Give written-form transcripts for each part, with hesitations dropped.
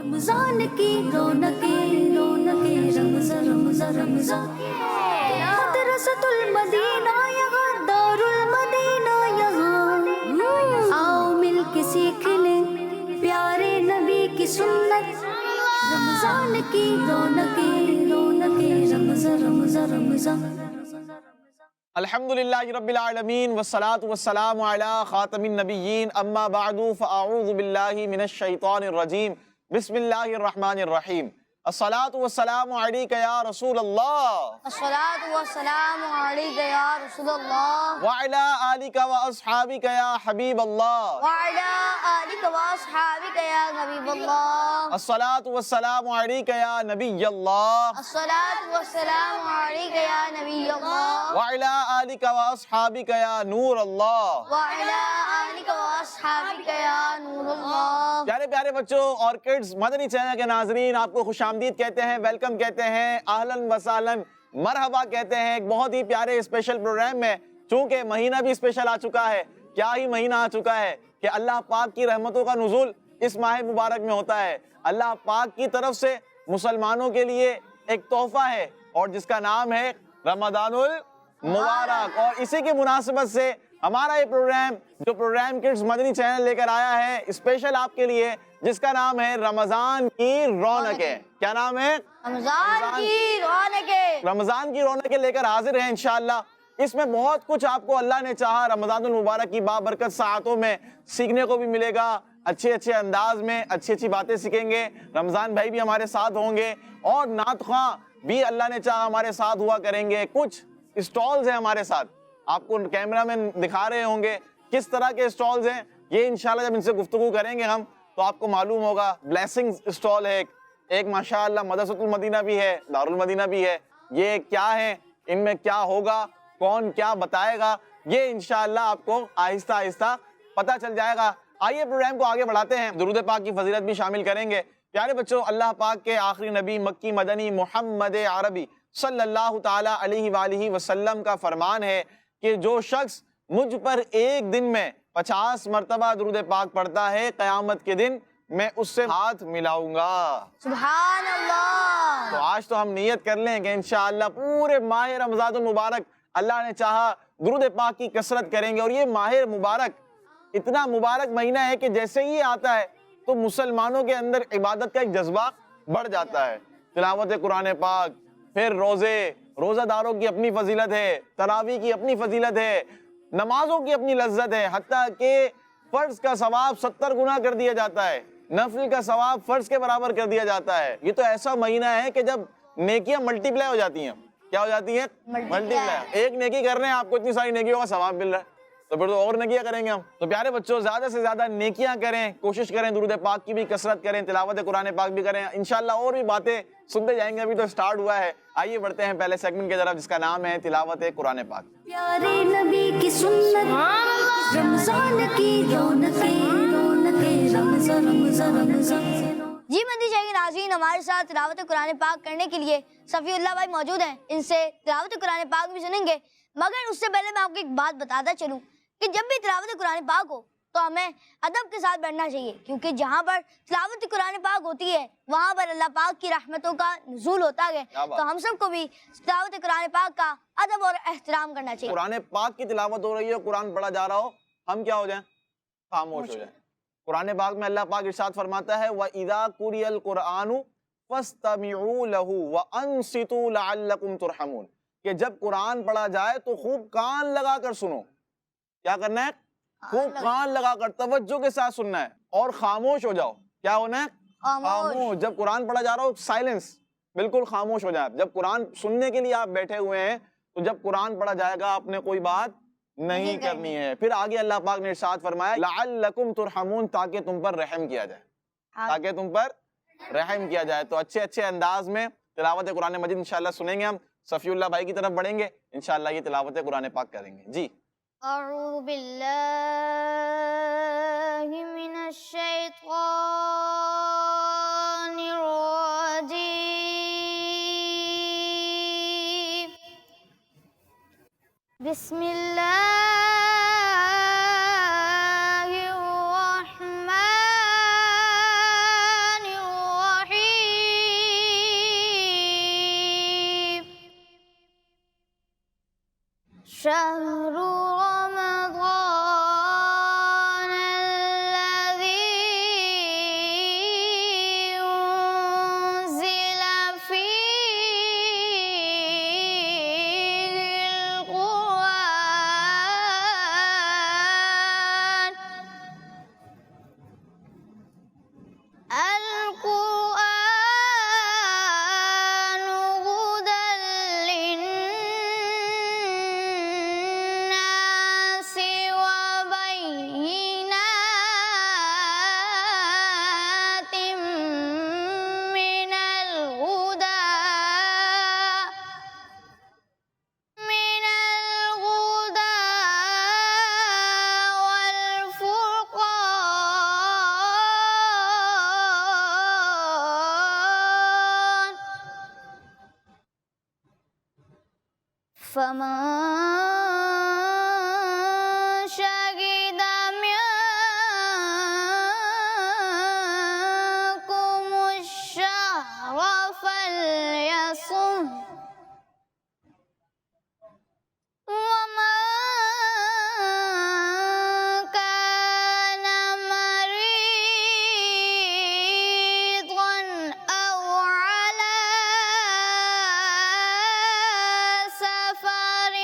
رمضان کی رونقیں رمضان رمضان رمضان مدرسۃ المدینہ یہاں دار المدینہ یہاں آؤ مل کے سیکھ لیں پیارے نبی کی سنت رمضان کی رونقیں رمضان رمضان رمضان الحمدللہ رب العالمین والصلاة والسلام علی خاتم النبیین اما بعد فاعوذ باللہ من الشیطان الرجیم بسم اللہ الرحمن الرحیم الصلاة والسلام علیک یا رسول اللہ الصلاة والسلام علیک یا رسول اللہ وعلی آلک واصحابک یا حبیب اللہ وعلی آلک واصحابک یا حبیب اللہ الصلاة والسلام علیک یا نبی اللہ الصلاة والسلام علیک یا نبی اللہ وعلی آلک واصحابک یا نور اللہ وعلی آلک واصحابک یا نور اللہ۔ پیارے پیارے بچوں اور کڈز، مدنی چینل کے ناظرین آپ کو خوش آمدید کہتے ہیں، ویلکم کہتے ہیں، اہلاً وسہلاً، مرحبا کہتے ہیں ایک بہت ہی پیارے اسپیشل پروگرام میں۔ چونکہ مہینہ بھی اسپیشل آ چکا ہے، کیا ہی مہینہ آ چکا ہے کہ اللہ پاک کی رحمتوں کا نزول اس ماہ مبارک میں ہوتا ہے۔ اللہ پاک کی طرف سے مسلمانوں کے لیے ایک تحفہ ہے اور جس کا نام ہے رمضان المبارک، اور اسی کی مناسبت سے ہمارا یہ پروگرام جو پروگرام کڈز مدنی چینل لے کر آیا ہے اسپیشل آپ کے لیے، جس کا نام ہے رمضان کی رونقیں۔ کیا نام ہے؟ رمضان کی رونقیں۔ رمضان کی رونقیں لے کر حاضر ہیں انشاءاللہ۔ اس میں بہت کچھ آپ کو اللہ نے چاہا رمضان المبارک کی بابرکت ساعتوں میں سیکھنے کو بھی ملے گا، اچھے اچھے انداز میں اچھی اچھی باتیں سیکھیں گے۔ رمضان بھائی بھی ہمارے ساتھ ہوں گے اور نعت خواں بھی اللہ نے چاہا ہمارے ساتھ ہوا کریں گے۔ کچھ اسٹالز ہیں ہمارے ساتھ، آپ کو کیمرہ میں دکھا رہے ہوں گے کس طرح کے اسٹالز ہیں یہ۔ انشاءاللہ جب ان سے گفتگو کریں گے ہم تو آپ کو معلوم ہوگا۔ بلیسنگ اسٹال ہے ایک ماشاءاللہ، مدرسۃ المدینہ بھی ہے، دار المدینہ بھی ہے۔ یہ کیا ہے، ان میں کیا ہوگا، کون کیا بتائے گا، یہ انشاءاللہ آپ کو آہستہ آہستہ پتہ چل جائے گا۔ آئیے پروگرام کو آگے بڑھاتے ہیں، درود پاک کی فضیلت بھی شامل کریں گے۔ پیارے بچوں، اللہ پاک کے آخری نبی مکی مدنی محمد عربی صلی اللہ تعالیٰ علیہ وآلہ وسلم کا فرمان ہے کہ جو شخص مجھ پر ایک دن میں 50 مرتبہ درود پاک پڑھتا ہے، قیامت کے دن میں اس سے ہاتھ ملاؤں گا۔ سبحان اللہ۔ تو آج تو ہم نیت کر لیں کہ انشاءاللہ پورے ماہ رمضان المبارک اللہ نے چاہا درود پاک کی کثرت کریں گے۔ اور یہ ماہ مبارک اتنا مبارک مہینہ ہے کہ جیسے ہی آتا ہے تو مسلمانوں کے اندر عبادت کا ایک جذبہ بڑھ جاتا ہے۔ تلاوت قرآن پاک، پھر روزہ داروں کی اپنی فضیلت ہے، تراویح کی اپنی فضیلت ہے، نمازوں کی اپنی لذت ہے، حتیٰ کہ فرض کا ثواب 70 گنا کر دیا جاتا ہے، نفل کا ثواب فرض کے برابر کر دیا جاتا ہے۔ یہ تو ایسا مہینہ ہے کہ جب نیکیاں ملٹی پلائی ہو جاتی ہیں۔ کیا ہو جاتی ہیں؟ ملٹی پلائی۔ ایک نیکی کر رہے ہیں، آپ کو اتنی ساری نیکیوں کا ثواب مل رہا ہے، تو پھر تو اور نیکیاں کریں گے ہم۔ تو پیارے بچوں، زیادہ سے زیادہ نیکیاں کریں، کوشش کریں درود پاک کی بھی کثرت کریں، تلاوت قرآن پاک بھی کریں، انشاءاللہ اور بھی باتیں سنتے جائیں گے۔ ابھی تو سٹارٹ ہوا ہے۔ آئیے بڑھتے ہیں پہلے سیگمنٹ کی طرف، جس کا نام ہے تلاوت قرآن پاک۔ پیارے نبی کی سنت رمضان کی رونقیں رمضان رمضان رمضان۔ جی مدنی چینل کے ناظرین، ہمارے ساتھ تلاوت قرآن پاک کرنے کے لیے صفی اللہ بھائی موجود ہیں، ان سے تلاوت قرآن پاک بھی سنیں گے۔ مگر اس سے پہلے میں آپ کو ایک بات بتاتا چلوں کہ جب بھی تلاوت قرآن پاک ہو تو ہمیں ادب کے ساتھ بیٹھنا چاہیے، کیونکہ جہاں پر تلاوت قرآن پاک ہوتی ہے وہاں پر اللہ پاک کی رحمتوں کا نزول ہوتا ہے۔ تو ہم سب کو بھی تلاوت قرآن پاک کا ادب اور احترام کرنا چاہیے۔ قرآن پاک کی تلاوت ہو رہی ہے، قرآن پڑھا جا رہا ہو، ہم کیا ہو جائیں؟ خاموش ہو جائیں۔ قرآن پاک میں اللہ پاک ارشاد فرماتا ہے وَإِذَا قُرِئَ الْقُرْآنُ فَاسْتَمِعُوا لَهُ وَأَنصِتُوا لَعَلَّكُمْ تُرْحَمُونَ، کہ جب قرآن پڑھا جائے تو خوب کان لگا کر سنو۔ کیا کرنا ہے؟ خوب کان لگا کر توجہ کے ساتھ سننا ہے اور خاموش ہو جاؤ۔ کیا ہونا ہے؟ خاموش۔ جب قرآن پڑھا جا رہا ہو سائلنس، بالکل خاموش ہو جائے۔ جب قرآن سننے کے لیے آپ بیٹھے ہوئے ہیں تو جب قرآن پڑھا جائے گا آپ نے کوئی بات نہیں کرنی ہے۔ پھر آگے اللہ پاک نے ارشاد فرمایا لعلکم ترحمون، تاکہ تم پر رحم کیا جائے، تاکہ تم پر رحم کیا جائے۔ تو اچھے اچھے انداز میں تلاوت قرآن مجید انشاءاللہ سنیں گے ہم۔ صفی اللہ بھائی کی طرف بڑھیں گے، انشاءاللہ یہ تلاوت قرآن پاک کریں گے۔ جی اعوذ باللہ من الشیطان الرجیم، بسم اللہ الرحمن الرحیم۔ شهر رمضان الذي أنزل فيه القرآن هدى للناس وبينات من الهدى والفرقان فمن شهد منكم الشهر فليصم ومن كان مريضا أو على سفر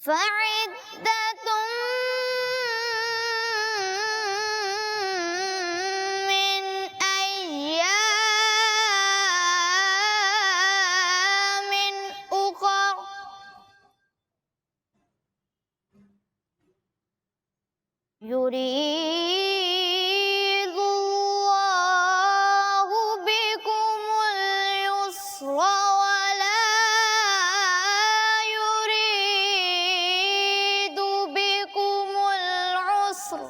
فعدة من أيام أخر يريد الله بكم اليسر ولا يريد بكم العسر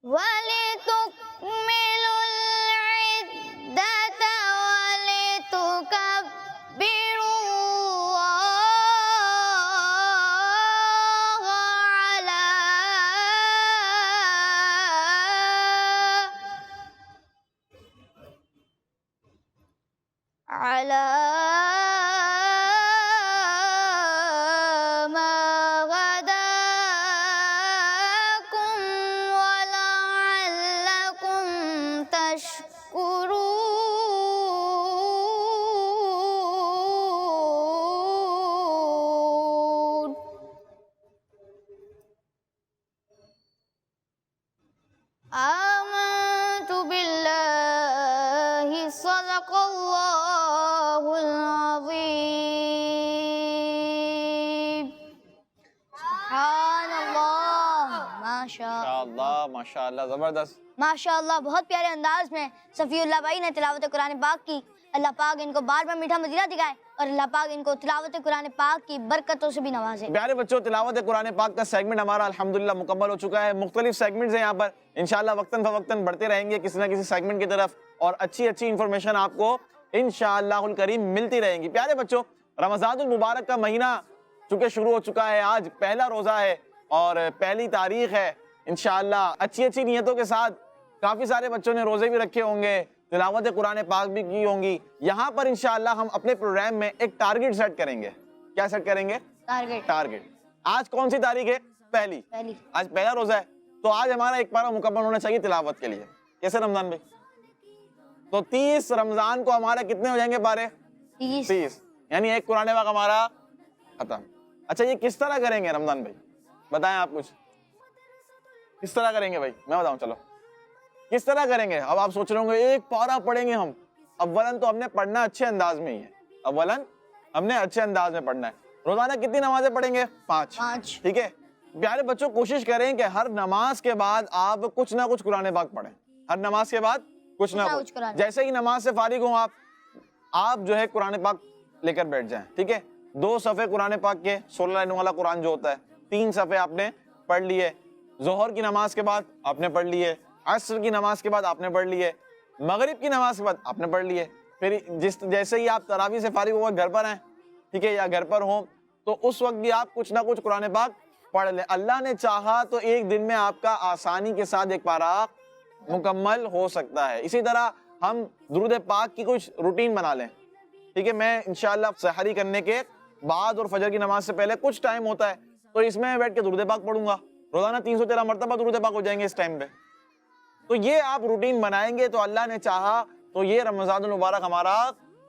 ولتكملوا العدة ولتكبروا الله على ما هداكم ولعلكم تشكرون آمنت بالله صدق الله العظيم سبحان اللہ ماشاءاللہ زبردست. ماشاءاللہ بہت پیارے انداز میں صفی اللہ بھائی نے تلاوت قرآن پاک کی. اللہ پاک ان کو بار بار میٹھا مدینہ دکھائے اور اللہ پاک ان کو تلاوت قرآن پاک کی برکتوں سے بھی نوازے. پیارے بچوں تلاوت قرآن پاک کا سیگمنٹ ہمارا الحمدللہ مکمل ہو چکا ہے. مختلف سیگمنٹس ہیں یہاں پر انشاءاللہ وقتاً فوقتاً بڑھتے رہیں گے کسی نہ کسی سیگمنٹ کی طرف اور اچھی انفارمیشن آپ کو انشاءاللہ الکریم ملتی رہیں گی. پیارے بچوں رمضان المبارک کا مہینہ چونکہ شروع ہو چکا ہے. آج پہلا روزہ ہے اور پہلی تاریخ ہے. انشاءاللہ اچھی نیتوں کے ساتھ کافی سارے بچوں نے روزے بھی رکھے ہوں گے, تلاوت قرآن پاک بھی کی ہوں گی. یہاں پر انشاءاللہ ہم اپنے پروگرام میں ایک ٹارگٹ سیٹ کریں گے. کیا سیٹ کریں گے؟ ٹارگٹ. آج کون سی تاریخ ہے؟ پہلی. آج پہلا روزہ ہے تو آج ہمارا ایک پارہ مکمل ہونا چاہیے تلاوت کے لیے. کیسے رمضان بھائی؟ تو 30 رمضان کو ہمارے کتنے ہو جائیں گے پارے؟ 30. یعنی ایک قرآن پاک ہمارا ختم. اچھا یہ کس طرح کریں گے رمضان بھائی؟ بتائیں آپ کچھ. کس طرح کریں گے بھائی؟ میں بتاؤں چلو کس طرح کریں گے. اب آپ سوچ رہے ہوں گے ایک پارہ پڑھیں گے ہم. اولاً تو ہم نے پڑھنا اچھے انداز میں ہی ہے. اولاً ہم نے اچھے انداز میں پڑھنا ہے. روزانہ کتنی نمازیں پڑھیں گے؟ 5. ٹھیک ہے پیارے بچوں کوشش کریں کہ ہر نماز کے بعد آپ کچھ نہ کچھ قرآن پاک پڑھیں. ہر نماز کے بعد کچھ نہ کچھ. جیسے ہی نماز سے فارغ ہوں آپ جو ہے قرآن پاک لے کر بیٹھ جائیں. ٹھیک ہے 2 صفحے قرآن پاک کے 16 لائنوں والا قرآن جو ہوتا ہے 3 صفحے آپ نے پڑھ لیے. ظہر کی نماز کے بعد آپ نے پڑھ لیے, عصر کی نماز کے بعد آپ نے پڑھ لیے, مغرب کی نماز کے بعد آپ نے پڑھ لیے. پھر جیسے ہی آپ تراویح سے فارغ ہو گھر پر آئیں ٹھیک ہے یا گھر پر ہوں تو اس وقت بھی آپ کچھ نہ کچھ قرآن پاک پڑھ لیں. اللہ نے چاہا تو ایک دن میں آپ کا آسانی کے ساتھ ایک پارہ مکمل ہو سکتا ہے. اسی طرح ہم درود پاک کی کچھ روٹین بنا لیں. ٹھیک ہے, میں انشاءاللہ سحری کرنے کے بعد اور فجر کی نماز سے پہلے کچھ ٹائم ہوتا ہے تو اس میں بیٹھ کے درود پاک پڑھوں گا. روزانہ 313 مرتبہ درود پاک ہو جائیں گے اس ٹائم پہ. تو یہ آپ روٹین بنائیں گے تو اللہ نے چاہا تو یہ رمضان المبارک ہمارا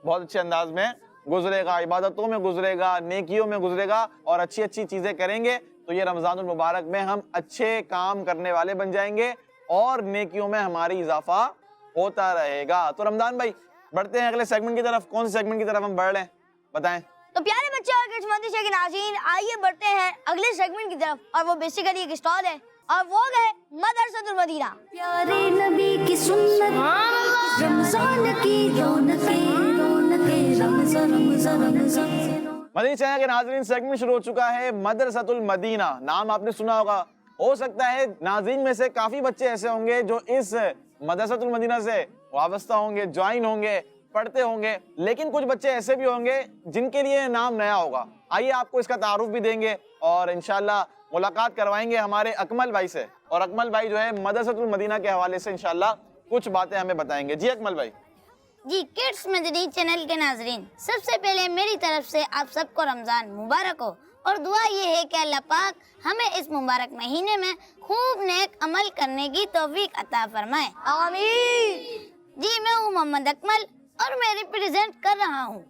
بہت اچھے انداز میں گزرے گا, عبادتوں میں گزرے گا, نیکیوں میں گزرے گا, اور اچھی اچھی چیزیں کریں گے تو یہ رمضان المبارک میں ہم اچھے کام کرنے والے بن جائیں گے اور نیکیوں میں ہماری اضافہ ہوتا رہے گا. تو رمضان بھائی بڑھتے ہیں اگلے سیگمنٹ کی طرف. کون سے سیگمنٹ کی طرف ہم بڑھ رہے ہیں بتائیں؟ تو پیارے بچے اور قسمتی شیخ ناظرین, آئیے بڑھتے ہیں اگلے سیگمنٹ کی طرف, اور وہ بیسیکلی ایک اسٹال ہے اور وہ ہے مدرسۃ المدینہ. پیارے نبی کی سنت رمضان کی رونقیں رونقیں رمضان رمضان رمضان. مدنی چینل کے ناظرین, سیگمنٹ شروع ہو چکا ہے مدرسۃ المدینہ. نام آپ نے سنا ہوگا. ہو سکتا ہے ناظرین میں سے کافی بچے ایسے ہوں گے جو اس مدرسۃ المدینہ سے وابستہ ہوں گے, جوائن ہوں گے, پڑھتے ہوں گے, لیکن کچھ بچے ایسے بھی ہوں گے جن کے لیے نام نیا ہوگا. آئیے آپ کو اس کا تعارف بھی دیں گے اور انشاءاللہ ملاقات کروائیں گے ہمارے اکمل بھائی سے. اور اکمل بھائی جو ہے مدرسۃ المدینہ کے حوالے سے انشاءاللہ کچھ باتیں ہمیں بتائیں گے. جی اکمل بھائی. جی کڈس مدنی چینل کے ناظرین, سب سے پہلے میری طرف سے آپ سب کو رمضان مبارک ہو, اور دعا یہ ہے کہ اللہ پاک ہمیں اس مبارک مہینے میں خوب نیک عمل کرنے کی توفیق عطا فرمائے. آمین. جی میں ہوں محمد اکمل اور میں ریپریزنٹ کر رہا ہوں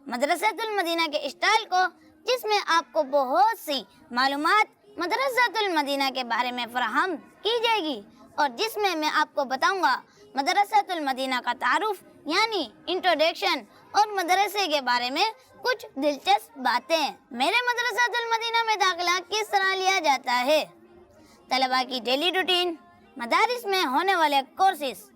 مدرسۃ المدینہ کے اسٹال کو, جس میں آپ کو بہت سی معلومات مدرسۃ المدینہ کے بارے میں فراہم کی جائے گی, اور جس میں میں آپ کو بتاؤں گا مدرسۃ المدینہ کا تعارف یعنی انٹروڈکشن, اور مدرسے کے بارے میں کچھ دلچسپ باتیں. میرے مدرسۃ المدینہ میں داخلہ کس طرح لیا جاتا ہے, طلباء کی ڈیلی روٹین, مدارس میں ہونے والے کورسز,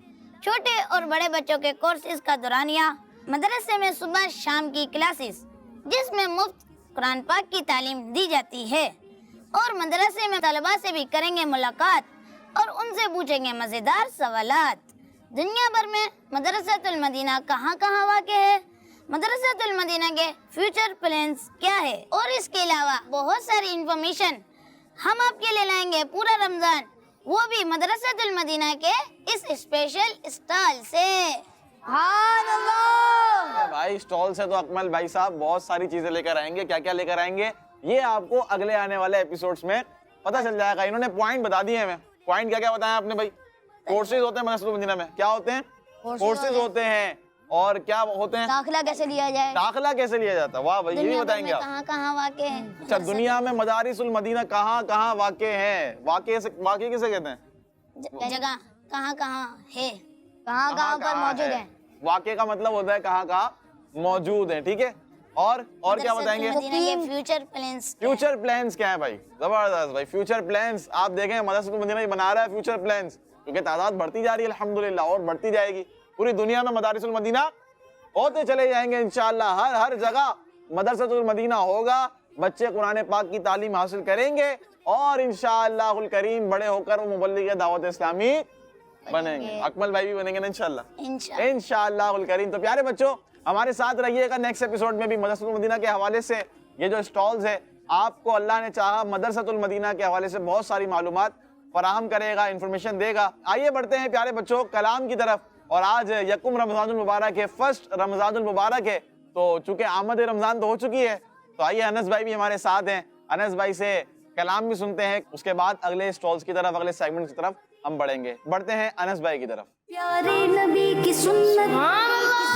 چھوٹے اور بڑے بچوں کے کورسز کا دورانیہ, مدرسے میں صبح شام کی کلاسز جس میں مفت قرآن پاک کی تعلیم دی جاتی ہے, اور مدرسے میں طلباء سے بھی کریں گے ملاقات اور ان سے پوچھیں گے مزیدار سوالات. دنیا بھر میں مدرسۃ المدینہ کہاں کہاں واقع ہے, مدرسۃ المدینہ کے فیوچر پلانز کیا ہے, اور اس کے علاوہ بہت ساری انفارمیشن ہم آپ کے لیے لائیں گے پورا رمضان, وہ بھی مدرسۃ المدینہ کے اس اسپیشل اسٹال سے. سبحان اللہ. بھائی اسٹال سے تو اکمل بھائی صاحب بہت ساری چیزیں لے کر آئیں گے. کیا کیا لے کر آئیں گے یہ آپ کو اگلے آنے والے ایپیسوڈز میں پتہ چل جائے گا. انہوں نے پوائنٹ بتا دیے ہمیں. پوائنٹ کیا کیا بتایا آپ نے بھائی؟ کورسز ہوتے ہیں مدرسۃ المدینہ میں. کیا ہوتے ہیں؟ کورسز ہوتے ہیں. اور کیا ہوتے ہیں؟ داخلہ کیسے لیا جائے, داخلہ کیسے لیا جاتا ہے. واہ بھائی, یہ بھی دنیا بھر بتائیں گے میں آپ. کہاں کہاں واقع ہے, اچھا, دنیا میں مدارس المدینہ کہاں کہاں واقع ہیں. واقع کسے کہتے ہیں؟ جگہ کہاں کہاں ہے, کہاں کہاں پر موجود ہیں. واقع کا مطلب ہوتا ہے کہاں کہاں موجود ہیں. ٹھیک ہے, اور کیا بتائیں گے؟ مدرسۃ المدینہ کے فیوچر پلانز. فیوچر پلانز کیا ہے بھائی؟ زبردست بھائی. فیوچر پلانز آپ دیکھیں مدرسۃ المدینہ ہی بنا رہا ہے فیوچر پلانز, کیونکہ تعداد بڑھتی جا رہی ہے الحمدللہ, اور بڑھتی جائے گی. پوری دنیا میں مدارس المدینہ ہوتے چلے جائیں گے انشاءاللہ. ہر جگہ مدرسۃ المدینہ ہوگا. بچے قرآن پاک کی تعلیم حاصل کریں گے اور انشاءاللہ الکریم بڑے ہو کر وہ مبلغ دعوت اسلامی بنیں گے. اکمل بھائی بھی بنیں گے نا انشاءاللہ. انشاءاللہ الکریم. تو پیارے بچوں ہمارے ساتھ رہیے گا نیکسٹ ایپیسوڈ میں بھی مدرسۃ المدینہ کے حوالے سے. یہ جو اسٹالز ہے آپ کو اللہ نے چاہا مدرسۃ المدینہ کے حوالے سے بہت ساری معلومات فراہم کرے گا, انفارمیشن دے گا. آئیے بڑھتے ہیں پیارے بچوں کلام کی طرف. اور آج یکم رمضان المبارک ہے, فرسٹ رمضان المبارک ہے, تو چونکہ آمد رمضان تو ہو چکی ہے, تو آئیے انس بھائی بھی ہمارے ساتھ ہیں. انس بھائی سے کلام بھی سنتے ہیں, اس کے بعد اگلے اسٹالز کی طرف, اگلے سیگمنٹ کی طرف ہم بڑھیں گے. بڑھتے ہیں انس بھائی کی طرف. پیارے نبی کی سنت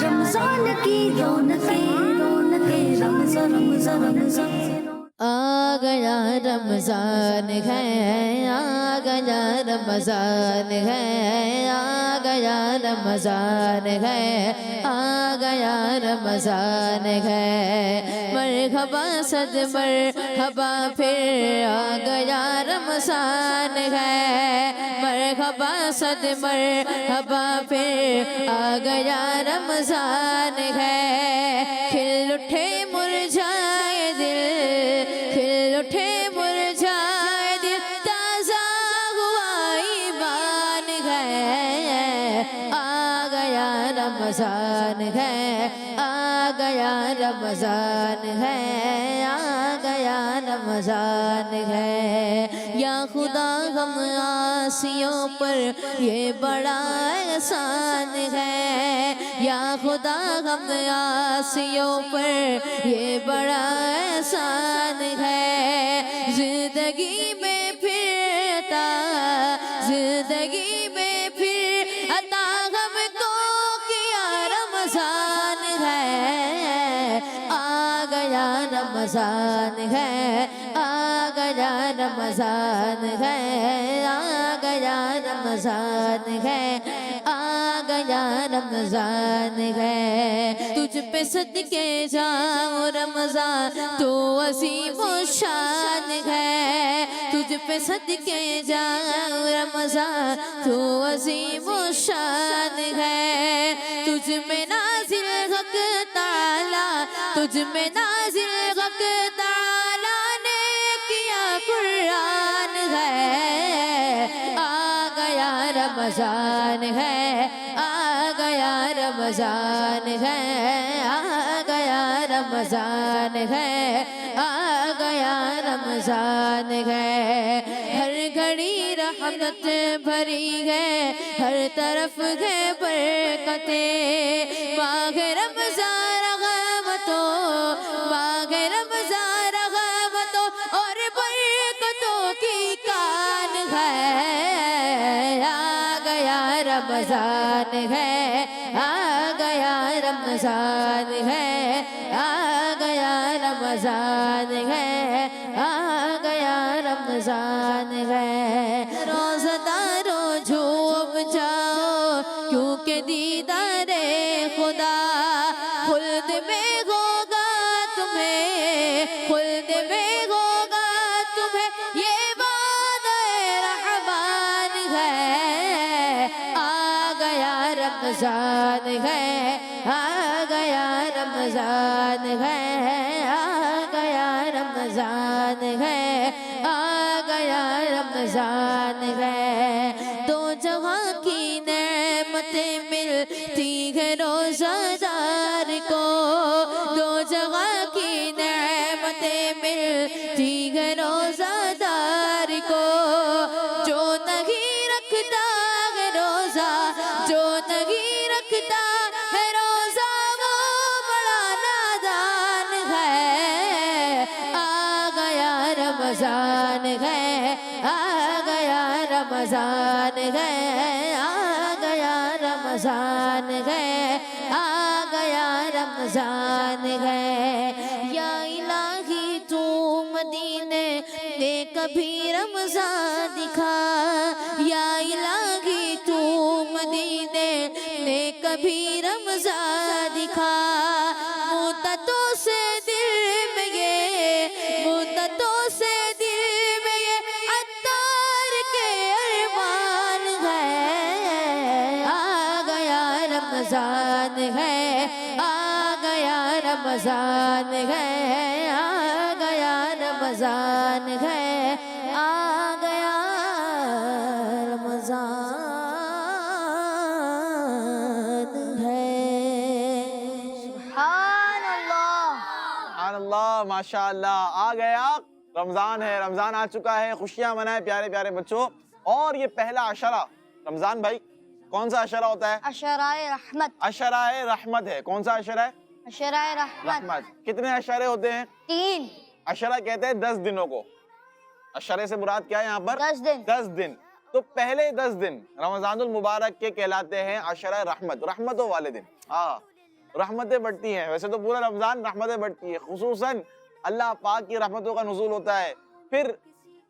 رمضان کی رونقیں رونقیں رمضان رمضان رمضان. آ گیا رمضان ہے, آ گیا رمضان ہے, آ گیا رمضان ہے, آ گیا رمضان ہے. مرحبا صد مرحبا پھر آ گیا رمضان ہے. مرحبا صد مرحبا پھر آ گیا رمضان ہے. کھل اٹھے مرجھائے دل, کھل اٹھے مرجھائے دل, تازہ ہوا ایمان ہے. آ گیا رمضان ہے, ہے آ گیا رمضان ہے آ گیا رمضان ہے یا خدا ہم عاصیوں پر یہ بڑا احسان ہے یا خدا ہم عاصیوں پر یہ بڑا احسان ہے زندگی میں پھر عطا زندگی میں پھر عطا ہم کو کیا رمضان ہے آ گیا رمضان ہے آ گیا رمضان ہے آ گیا رمضان ہے آ گیا رمضان ہے تجھ پہ صدقے جاؤ رمضان تو عظیم و شان ہے تجھ پہ صدقے جاؤ رمضان تو عظیم و شان ہے تجھ میں نازل حق تعالی تجھ میں نازل حق تعالی نے کیا قرآن ہے آ گیا رمضان ہے آ گیا رمضان ہے آ گیا رمضان ہے آ گیا رمضان ہے ہر گھڑی رحمت بھری ہے ہر طرف ہے برکتیں باغ رمضان رحمتوں باغ رمضان رحمتوں اور برکتوں کی کان ہے آ گیا رمضان ہے آ گیا رمضان ہے آ گیا رمضان ہے آ گیا رمضان ہے روزہ دارو جھوم جاؤ کیونکہ دیدار خدا خلد میں ہوگا تمہیں خلد میں ہوگا تمہیں یہ وعدہ رحمان ہے آ گیا رمضان ہے آ گیا رمضان ہے آ گیا رمضان ہے آ گیا رمضان ہے دو جہاں کی نعمتیں ملتی ہے روزہ دار کو دو جہاں کی نعمتیں ملتی ہے روزہ دار کو جو نہیں رکھتا ہے روزہ جو نہیں رکھتا ہے روزہ وہ بڑا نادان ہے آ گیا رمضان ہے آ گیا رمضان ہے آ گیا رمضان ہے آ گیا رمضان ہے یا الہی تو مدینے میں کبھی رمضان دکھا یا الہی تو مدینے میں کبھی رمضان دکھا مدتوں سے دل میں یہ مدتوں سے دل میں یہ عطار کے ارمان ہے آ گیا رمضان ہے آ گیا رمضان ہے آ گیا رمضان ہے آ گیا رمضان ہے سبحان اللہ سبحان اللہ ماشاء اللہ آ گیا رمضان ہے رمضان آ چکا ہے خوشیاں منائے پیارے پیارے بچوں اور یہ پہلا عشرہ رمضان بھائی کون سا عشرہ ہوتا ہے عشرائے رحمت عشرہ رحمت ہے کون سا عشرہ ہے عشرائے رحمت رحمت کتنے عشرے ہوتے ہیں 3 عشرہ کہتے ہیں 10 دنوں کو عشرے سے مراد کیا ہے یہاں پر 10 دن 10 دن تو پہلے 10 دن رمضان المبارک کے کہلاتے ہیں عشرہ رحمت رحمتوں والے دن رحمتیں بڑھتی ہیں ویسے تو پورا رمضان رحمتیں بڑھتی ہیں خصوصاً اللہ پاک کی رحمتوں کا نزول ہوتا ہے پھر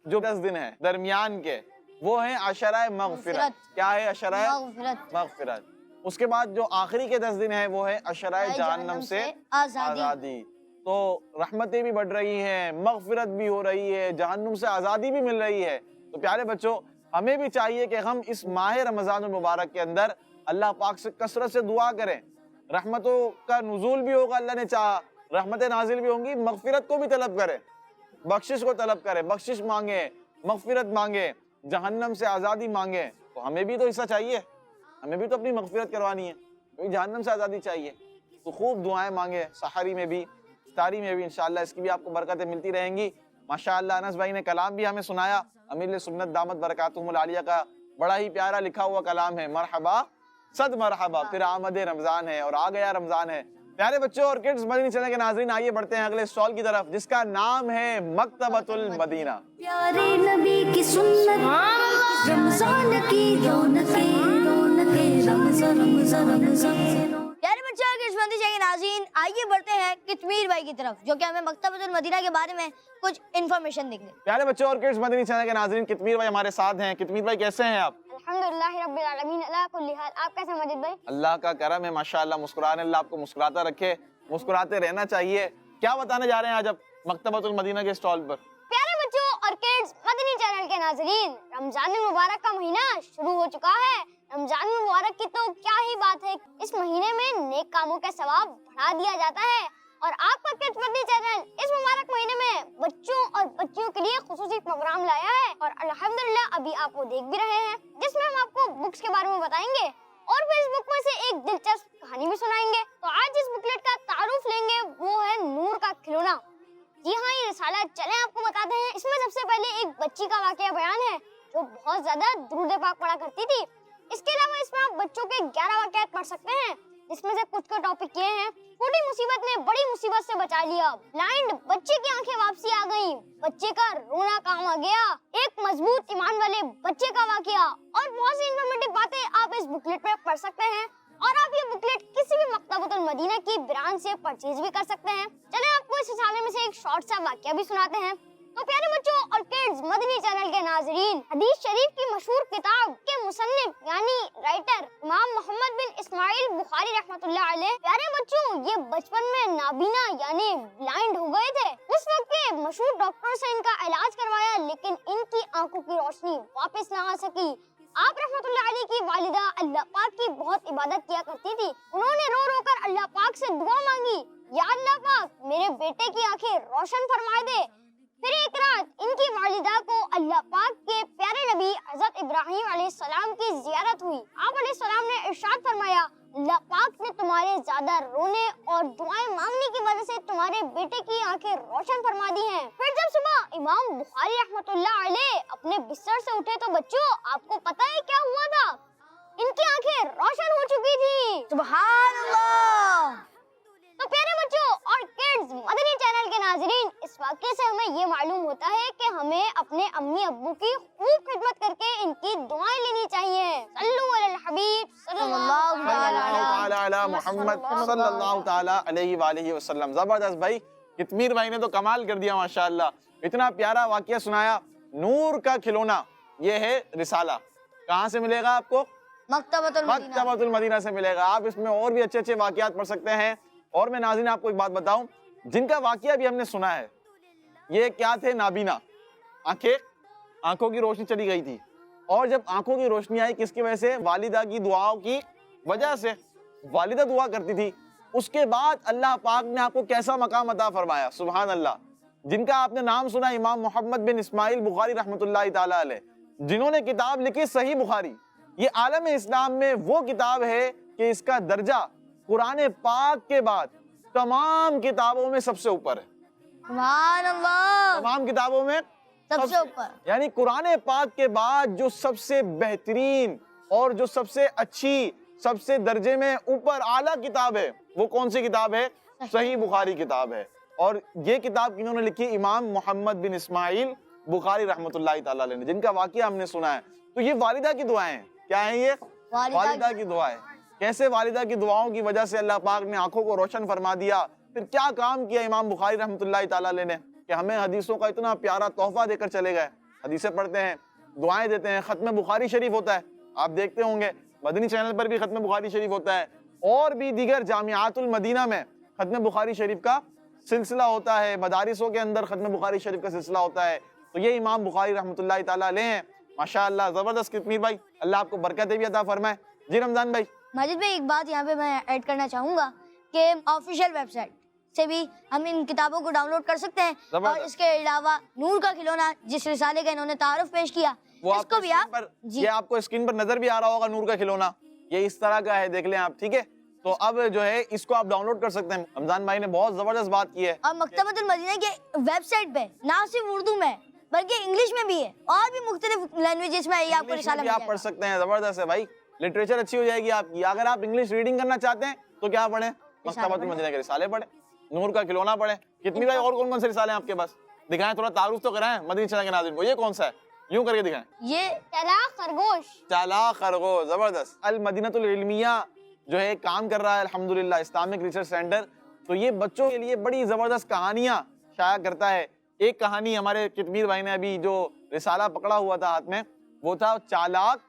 جو 10 دن ہیں درمیان کے وہ ہیں عشرہ مغفرت کیا ہے عشرہ مغفرت اس کے بعد جو آخری کے 10 دن ہیں وہ ہے عشرہ جہنم سے آزادی تو رحمتیں بھی بڑھ رہی ہیں مغفرت بھی ہو رہی ہے جہنم سے آزادی بھی مل رہی ہے تو پیارے بچوں ہمیں بھی چاہیے کہ ہم اس ماہ رمضان المبارک کے اندر اللہ پاک سے کثرت سے دعا کریں رحمتوں کا نزول بھی ہوگا اللہ نے چاہا رحمتیں نازل بھی ہوں گی مغفرت کو بھی طلب کریں بخشش کو طلب کریں بخشش مانگیں مغفرت مانگیں جہنم سے آزادی مانگیں تو ہمیں بھی تو حصہ چاہیے ہمیں بھی تو اپنی مغفرت کروانی ہے ہمیں جہنم سے آزادی چاہیے تو خوب دعائیں مانگے، سحری میں بھی افطاری میں بھی، انشاءاللہ اس کی بھی آپ کو برکتیں ملتی رہیں گی۔ ماشاءاللہ انس بھائی نے کلام بھی ہمیں سنایا، امیر سنت دامت برکاتہم العالیہ کا بڑا ہی پیارا لکھا ہوا کلام ہے، مرحبا صد مرحبا، پھر آمد رمضان ہے اور آ گیا رمضان ہے۔ پیارے بچوں اور کڈز مدنی چینل کے ناظرین، آئیے بڑھتے ہیں اگلے سٹال کی طرف جس کا نام ہے مکتبۃ المدینہ۔ پیارے نبی کی سنت، رمضان کی رونقیں رونقیں، رمضان رمضان رمضان۔ پیارے بچوں اور کڈز مدنی چینل کے ناظرین، آئیے بڑھتے ہیں کتمیر بھائی کی طرف جو کہ ہمیں مکتبۃ المدینہ کے بارے میں کچھ انفارمیشن دیں گے۔ پیارے بچوں اور کڈز مدنی چینل کے ناظرین، کتمیر بھائی ہمارے ساتھ ہیں۔ کتمیر بھائی کیسے ہیں آپ؟ الحمدللہ رب العالمین علی کل حال، آپ کیسے ہیں مجید بھائی؟ اللہ کا کرم ہے ماشاءاللہ، مسکرانے اللہ آپ کو مسکراتا رکھے، مسکراتے رہنا چاہیے۔ کیا بتانے جا رہے ہیں آج آپ مکتبۃ المدینہ کے سٹال پر؟ پیارے بچوں اور کڈز مدنی چینل کے ناظرین، رمضان المبارک کا مہینہ شروع ہو چکا ہے۔ رمضان المبارک کی تو کیا ہی بات ہے، اس مہینے میں نیک کاموں کا ثواب بڑھا دیا جاتا ہے، اور آپ کا کڈز مدنی چینل اس مبارک مہینے میں بچوں اور بچیوں کے لیے خصوصی پروگرام لایا ہے، اور الحمدللہ ابھی آپ وہ دیکھ بھی رہے ہیں، جس میں ہم آپ کو بکس کے بارے میں بتائیں گے اور پھر اس بک میں سے ایک دلچسپ کہانی بھی سنائیں گے۔ تو آج جس بکلیٹ کا تعارف لیں گے وہ ہے نور کا کھلونا۔ جی ہاں، یہ رسالہ چلیں آپ کو بتاتے ہیں۔ اس میں سب سے پہلے ایک بچی کا واقعہ بیان ہے جو بہت زیادہ درود پاک پڑھا کرتی تھی۔ اس کے علاوہ اس میں آپ بچوں کے 11 واقعات پڑھ سکتے ہیں، جس میں سے کچھ کا ٹاپک یہ ہے: چھوٹی مصیبت نے بڑی مصیبت سے بچا لیا، بلائنڈ بچے کی آنکھیں واپسی آ گئیں، بچے کا رونا کام آ گیا، ایک مضبوط ایمان والے بچے کا واقعہ، اور بہت سی انفارمیٹیو باتیں آپ اس بکلیٹ میں پڑھ سکتے ہیں، اور آپ یہ بکلیٹ کسی بھی مکتبۃ المدینہ کی برانچ سے پرچیز بھی کر سکتے ہیں۔ چلیں آپ کو اس رسالے میں سے ایک شارٹ سا واقعہ بھی سناتے ہیں۔ تو پیارے بچوں اور کڈز مدنی چینل کے ناظرین، حدیث شریف کی مشہور کتاب کے مصنف یعنی رائٹر امام محمد بن اسماعیل بخاری رحمۃ اللہ علیہ، پیارے بچوں یہ بچپن میں نابینا یعنی بلائنڈ ہو گئے تھے۔ اس وقت کے مشہور ڈاکٹر سے ان کا علاج کروایا، لیکن ان کی آنکھوں کی روشنی واپس نہ آ سکی۔ آپ رحمۃ اللہ علیہ کی والدہ اللہ پاک کی بہت عبادت کیا کرتی تھی۔ انہوں نے رو رو کر اللہ پاک سے دعا مانگی، یا اللہ پاک میرے بیٹے کی آنکھیں روشن فرما دے۔ پھر ایک رات ان کی والدہ کو اللہ پاک کے پیارے نبی حضرت ابراہیم علیہ السلام کی زیارت ہوئی۔ آپ علیہ السلام نے ارشاد فرمایا، اللہ پاک نے تمہارے زیادہ رونے اور دعائیں مانگنے کی وجہ سے تمہارے بیٹے کی آنکھیں روشن فرما دی ہیں۔ پھر جب صبح امام بخاری رحمۃ اللہ علیہ اپنے بستر سے اٹھے تو بچوں آپ کو پتہ ہے کیا ہوا تھا؟ ان کی آنکھیں روشن ہو چکی تھی۔ سبحان اللہ۔ تو پیارے بچوں اور کڈز مدنی چینل کے ناظرین، اس واقعے سے ہمیں یہ معلوم ہوتا ہے کہ ہمیں اپنے امی ابو کی خوب خدمت کر کے ان کی دعائیں لینی چاہیے۔ صلو علی الحبیب صلی اللہ تعالی علی محمد صلی اللہ تعالی علیہ وآلہ وسلم۔ زبردست بھائی، کتمیر بھائی نے تو کمال کر دیا ماشاءاللہ، اتنا پیارا واقعہ سنایا۔ نور کا کھلونا، یہ ہے رسالہ، کہاں سے ملے گا آپ کو؟ مکتبۃ المدینہ سے ملے گا۔ آپ اس میں اور بھی اچھے اچھے واقعات پڑھ سکتے ہیں۔ اور میں ناظرین آپ کو ایک بات بتاؤں، جن کا واقعہ بھی ہم نے سنا ہے، یہ کیا تھے؟ نابینا، آنکھوں کی روشنی چلی گئی تھی، اور جب آنکھوں کی روشنی آئی کس کی وجہ سے؟ والدہ کی دعاؤں کی وجہ سے۔ والدہ دعا کرتی تھی، اس کے بعد اللہ پاک نے آپ کو کیسا مقام عطا فرمایا، سبحان اللہ۔ جن کا آپ نے نام سنا، امام محمد بن اسماعیل بخاری رحمۃ اللہ تعالی علیہ، جنہوں نے کتاب لکھی صحیح بخاری۔ یہ عالم اسلام میں وہ کتاب ہے کہ اس کا درجہ قرآن پاک کے بعد تمام کتابوں میں سب سے اوپر ہے۔ سبحان اللہ، تمام کتابوں میں سب سے اوپر، یعنی قرآن پاک کے بعد جو سب سے بہترین اور جو سب سے اچھی، سب سے درجے میں اوپر اعلیٰ کتاب ہے، وہ کون سی کتاب ہے؟ صحیح بخاری کتاب ہے۔ اور یہ کتاب انہوں نے لکھی امام محمد بن اسماعیل بخاری رحمۃ اللہ تعالی علیہ نے، جن کا واقعہ ہم نے سنا ہے۔ تو یہ والدہ کی دعائیں ہیں، کیا ہیں یہ؟ والدہ کی دعائیں۔ کیسے والدہ کی دعاؤں کی وجہ سے اللہ پاک نے آنکھوں کو روشن فرما دیا۔ پھر کیا کام کیا امام بخاری رحمۃ اللہ تعالی علیہ نے کہ ہمیں حدیثوں کا اتنا پیارا تحفہ دے کر چلے گئے۔ حدیثیں پڑھتے ہیں، دعائیں دیتے ہیں، ختم بخاری شریف ہوتا ہے، آپ دیکھتے ہوں گے مدنی چینل پر بھی ختم بخاری شریف ہوتا ہے، اور بھی دیگر جامعات المدینہ میں ختم بخاری شریف کا سلسلہ ہوتا ہے، مدارسوں کے اندر ختم بخاری شریف کا سلسلہ ہوتا ہے۔ تو یہ امام بخاری رحمۃ اللہ تعالی علیہ ہیں ماشاءاللہ۔ زبردست کتمیر بھائی، اللہ آپ کو برکتیں بھی عطا فرمائے۔ جی رمضان بھائی۔ ماجد بھائی ایک بات یہاں پہ میں ایڈ کرنا چاہوں گا کہ آفیشیل ویب سائٹ سے بھی ہم ان کتابوں کو ڈاؤن لوڈ کر سکتے ہیں، اور اس کے علاوہ نور کا کھلونا جس رسالے کا انہوں نے تعارف پیش کیا، اس کو بھی آپ یہ آپ کو اسکرین پر نظر بھی آ رہا ہوگا، نور کا کھلونا یہ اس طرح کا ہے، دیکھ لیں آپ، ٹھیک ہے۔ تو اب جو ہے اس کو آپ ڈاؤن لوڈ کر سکتے ہیں. رمضان بھائی نے بہت زبردست بات کی ہے. اور مکتبۃ المدینہ کے ویب سائٹ پہ نہ صرف اردو میں بلکہ انگلش میں بھی ہے اور بھی مختلف لینگویجز میں یہ آپ کو انگلش میں رسالہ بھی مل آپ جائے پڑھ گا. سکتے ہیں. زبردست ہے بھائی, لٹریچر اچھی ہو جائے گی آپ کی. اگر آپ انگلش ریڈنگ کرنا چاہتے ہیں تو کیا پڑھیں, مکتبۃ المدینہ کے رسالے پڑھیں, نور کا کھلونا پڑھیں. کتنی بھائی اور کون کون سے رسالے ہیں آپ کے پاس؟ دکھائیں, تھوڑا تعارف تو کرائیں مدنی چینل کے ناظرین کو. یہ کون سا ہے, یوں کر کے دکھائیں. یہ چلاک خرگوش. چالاک خرگوش, زبردست. المدینۃ العلمیہ جو ہے کام کر رہا ہے الحمدللہ, اسلامک ریسرچ سینٹر. تو یہ بچوں کے لیے بڑی زبردست کہانیاں شائع کرتا ہے. ایک کہانی ہمارے کتمیر بھائی نے ابھی جو رسالہ پکڑا ہوا تھا ہاتھ میں, وہ تھا چالاک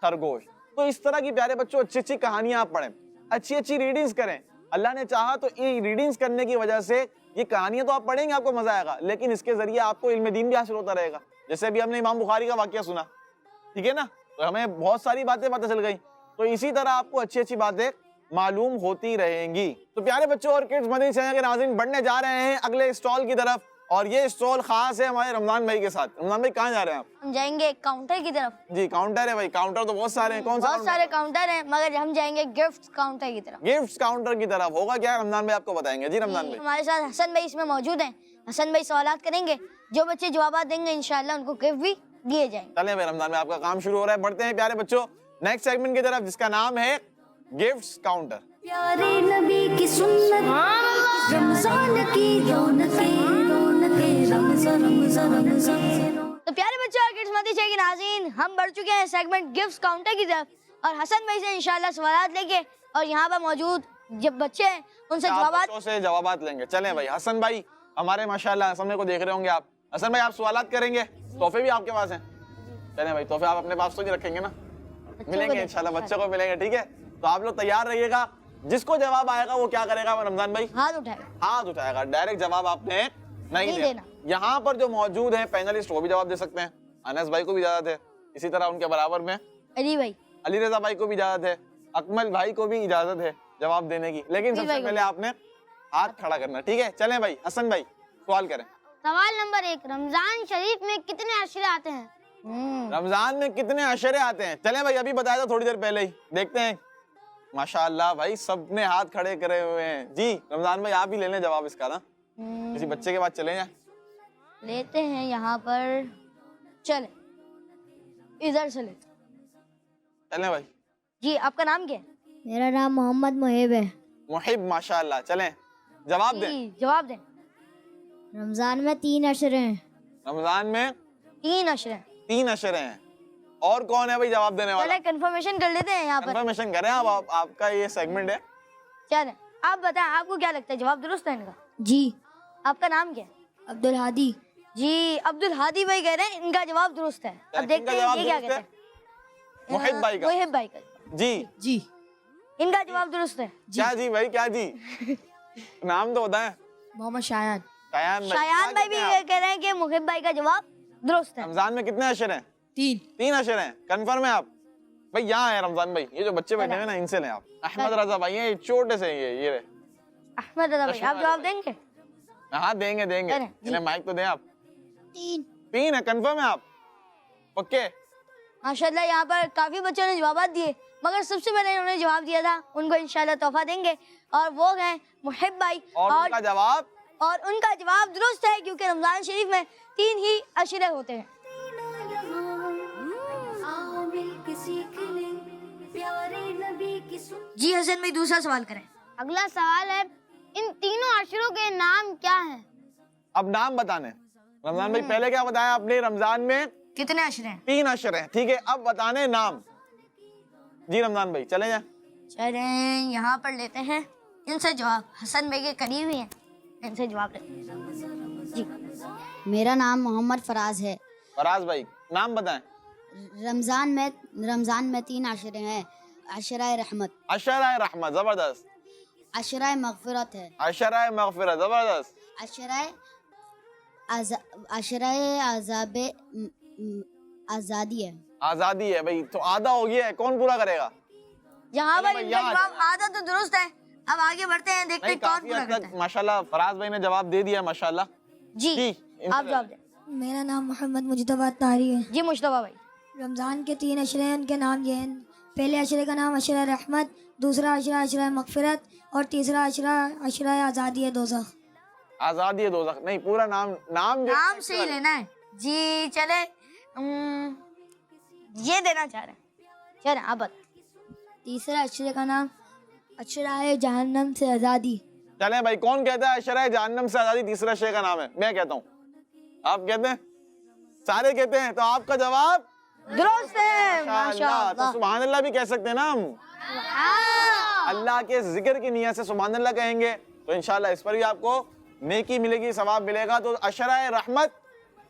خرگوش. تو اس طرح کی پیارے بچوں اچھی اچھی کہانیاں آپ پڑھیں, اچھی اچھی ریڈنگز کریں. اللہ نے چاہا تو یہ ریڈنگز کرنے کی وجہ سے یہ کہانیاں تو آپ پڑھیں گے, آپ کو مزہ آئے گا, لیکن اس کے ذریعے آپ کو علم دین بھی حاصل ہوتا رہے گا. جیسے ابھی ہم نے امام بخاری کا واقعہ سنا, ٹھیک ہے نا, تو ہمیں بہت ساری باتیں پتہ چل گئی. تو اسی طرح آپ کو اچھی اچھی باتیں معلوم ہوتی رہیں گی. تو پیارے بچوں اور کڈز مدنی چینل کے ناظرین بڑھنے جا رہے ہیں اگلے اسٹال کی طرف, اور یہ اسٹال خاص ہے ہمارے رمضان بھائی کے ساتھ. رمضان بھائی کہاں جا رہے ہیں آپ؟ ہم جائیں گے کاؤنٹر کی طرف. جی کاؤنٹر ہے بھائی, کاؤنٹر تو بہت سارے ہیں. کون سا بہت سارے کاؤنٹر ہیں مگر ہم جائیں گے گفٹ کاؤنٹر کی طرف. گفٹس کاؤنٹر کی طرف. ہوگا کیا رمضان بھائی آپ کو بتائیں گے. جی رمضان بھائی. ہمارے ساتھ حسن بھائی اس میں موجود ہیں. حسن بھائی سوالات کریں گے, جو بچے جوابات دیں گے انشاءاللہ ان کو گفٹ بھی دیے جائیں گے. چلیں بھائی رمضان بھائی آپ کا کام شروع ہو رہا ہے. بڑھتے ہیں پیارے بچوں نیکسٹ سیگمنٹ کی طرف جس کا نام ہے گفٹس کاؤنٹر. پیارے نبی کی سنت رمضان کی رونقیں رونقیں رمضان رمضان رمضان. تو پیارے بچوں اور کڈز مدنی چینل کے ناظرین, ہم بڑھ چکے ہیں سیگمنٹ گفٹ کاؤنٹر کی طرف, اور حسن بھائی سے انشاءاللہ سوالات لیں گے, اور یہاں پر موجود جب بچے ہیں ان سے جوابات لیں گے. چلیں بھائی حسن بھائی ہمارے ماشاءاللہ حسن بھائی کو دیکھ رہے ہوں گے آپ. حسن بھائی آپ سوالات کریں گے, تحفے بھی آپ کے پاس ہیں. چلیں بھائی تحفے آپ اپنے پاس تو نہیں رکھیں گے نا, ملیں گے انشاءاللہ, بچوں کو ملیں گے. ٹھیک ہے, تو آپ لوگ تیار رہیے گا. جس کو جواب آئے گا وہ کیا کرے گا رمضان بھائی؟ ہاتھ اٹھائے گا. ہاتھ اٹھائے گا. ڈائریکٹ جواب آپ نے نہیں دینا. یہاں پر جو موجود ہیں پینلسٹ وہ بھی جواب دے سکتے ہیں. انس بھائی کو بھی اجازت ہے, اسی طرح ان کے برابر میں علی بھائی, علی رضا بھائی کو بھی اجازت ہے, اکمل بھائی کو بھی اجازت ہے جواب دینے کی. لیکن سب سے پہلے آپ نے ہاتھ کھڑا کرنا. ٹھیک ہے, چلیں بھائی حسن بھائی سوال کریں. سوال نمبر 1, رمضان شریف میں کتنے عشرے آتے ہیں؟ رمضان میں کتنے عشرے آتے ہیں؟ چلیں بھائی ابھی بتایا تھا تھوڑی دیر پہلے ہی, دیکھتے ہیں. ماشاءاللہ بھائی سب نے ہاتھ کھڑے کرے ہوئے ہیں. جی رمضان بھائی آپ بھی لے لیں جواب اس کا نا, کسی بچے کے پاس چلیں جائیں. لیتے ہیں یہاں پر, چلیں ادھر سے لیتے. چلیں بھائی. جی آپ کا نام کیا ہے؟ میرا نام محمد محب ہے. محب, ماشاءاللہ. چلیں جواب دیں. جی جواب دیں. رمضان میں 3 عشرے ہیں. رمضان میں 3 عشرے. 3 عشرے ہیں. اور کون ہے بھائی جواب دینے والا؟ چلیں کنفرمیشن کر لیتے ہیں یہاں پر. کنفرمیشن کریں آپ کا یہ سیگمنٹ ہے. چلیں آپ بتائیں آپ کو کیا لگتا ہے جواب درست ہے ان کا؟ جی. آپ کا نام کیا ہے؟ عبدالہادی. جی عبدالہادی بھائی کہہ رہے ہیں ان کا جواب درست ہے. اب دیکھتے ہیں یہ کیا کہتے ہیں. محب بھائی کا. محب بھائی کا جی جی ان کا جواب درست ہے. کیا جی بھائی, کیا جی نام تو بتائیں. محمد شایان. شایان بھائی بھی یہ کہہ رہے ہیں کہ محب بھائی کا جواب درست ہے. رمضان میں کتنے عشرے ہیں؟ 3 عشرے ہیں. کنفرم ہے آپ بھائی؟ یہاں ہے رمضان بھائی, یہ جو بچے بیٹھے ہیں نا ان سے لیں آپ. احمد رضا بھائی ہیں چھوٹے سے, یہ رہے احمد رضا بھائی, آپ جواب دیں گے؟ ہاں دیں گے انہیں مائک تو دیں آپ. 3 ہے. کنفرم ہے آپ پکے؟ ماشاءاللہ یہاں پر کافی بچوں نے جوابات دیے, مگر سب سے پہلے انہوں نے جواب دیا تھا, ان کو انشاءاللہ تحفہ دیں گے, اور وہ ہیں محب بھائی. اور ان کا جواب درست ہے کیونکہ رمضان شریف میں 3 ہی عشرے ہوتے ہیں. آؤ مل کے سیکھ لیں پیارے نبی کی سنت. جی حسن بھائی دوسرا سوال کریں. اگلا سوال ہے, ان تینوں عشروں کے نام کیا ہیں؟ اب نام بتانے. رمضان بھائی پہلے کیا بتایا آپ نے؟ رمضان میں کتنے عشرے ہیں؟ 3 عشرے ہیں. ٹھیک ہے, اب بتانے نام. جی رمضان بھائی چلیں جائیں. چلیں یہاں پر لیتے ہیں ان سے جواب. حسن بھائی کے قریب ہی ہیں, ان سے جواب لیتے ہیں. جی میرا نام محمد فراز ہے. فراز بھائی نام بتائیں. رمضان میں 3 عشرے ہیں. عشرہ رحمت. عشرہ رحمت, زبردست. عشرہ مغفرت ہے. عشرہ مغفرت, زبردست. عشرہ عذاب آزادی ہے. آزادی ہے بھائی, تو آدھا ہو گیا ہے, کون پورا کرے گا؟ یہاں پر بھائی ان کا یہاں جواب آدھا تو درست ہے. اب آگے بڑھتے ہیں, دیکھتے ہیں کون کافی پورا حد کرتا تک ہے. ماشاءاللہ فراز بھائی نے جواب دے دیا ماشاءاللہ. جی آپ جواب دیں. میرا نام محمد مجتبیٰ طاہری ہے. جی مشتبہ بھائی. رمضان کے 3 عشرے ہیں, ان کے نام یہ ہیں پہلے عشرے کا نام عشرہ رحمت، دوسرا عشرہ عشرہ مغفرت اور تیسرا عشرہ عشرہ آزادی دوزخ۔ آزادی دوزخ نہیں، پورا نام جو نام سے ہی لینا ہے جی. چلے یہ دینا چاہ رہے ہیں، چلے آپ بتا. تیسرا عشرے کا نام عشرہ جہنم سے آزادی۔ چلیں بھائی، کون کہتا ہے عشرہ جہنم سے آزادی تیسرا شے کا نام ہے؟ میں کہتا ہوں، آپ کہتے ہیں؟ سارے کہتے ہیں، تو آپ کا جواب درست ہے. ماشاءاللہ. تو سبحان اللہ بھی کہہ سکتے ہیں نا ہم، اللہ کے ذکر کی نیت سے سبحان اللہ کہیں گے تو انشاءاللہ اس پر بھی آپ کو نیکی ملے گی، ثواب ملے گا. تو عشرہ رحمت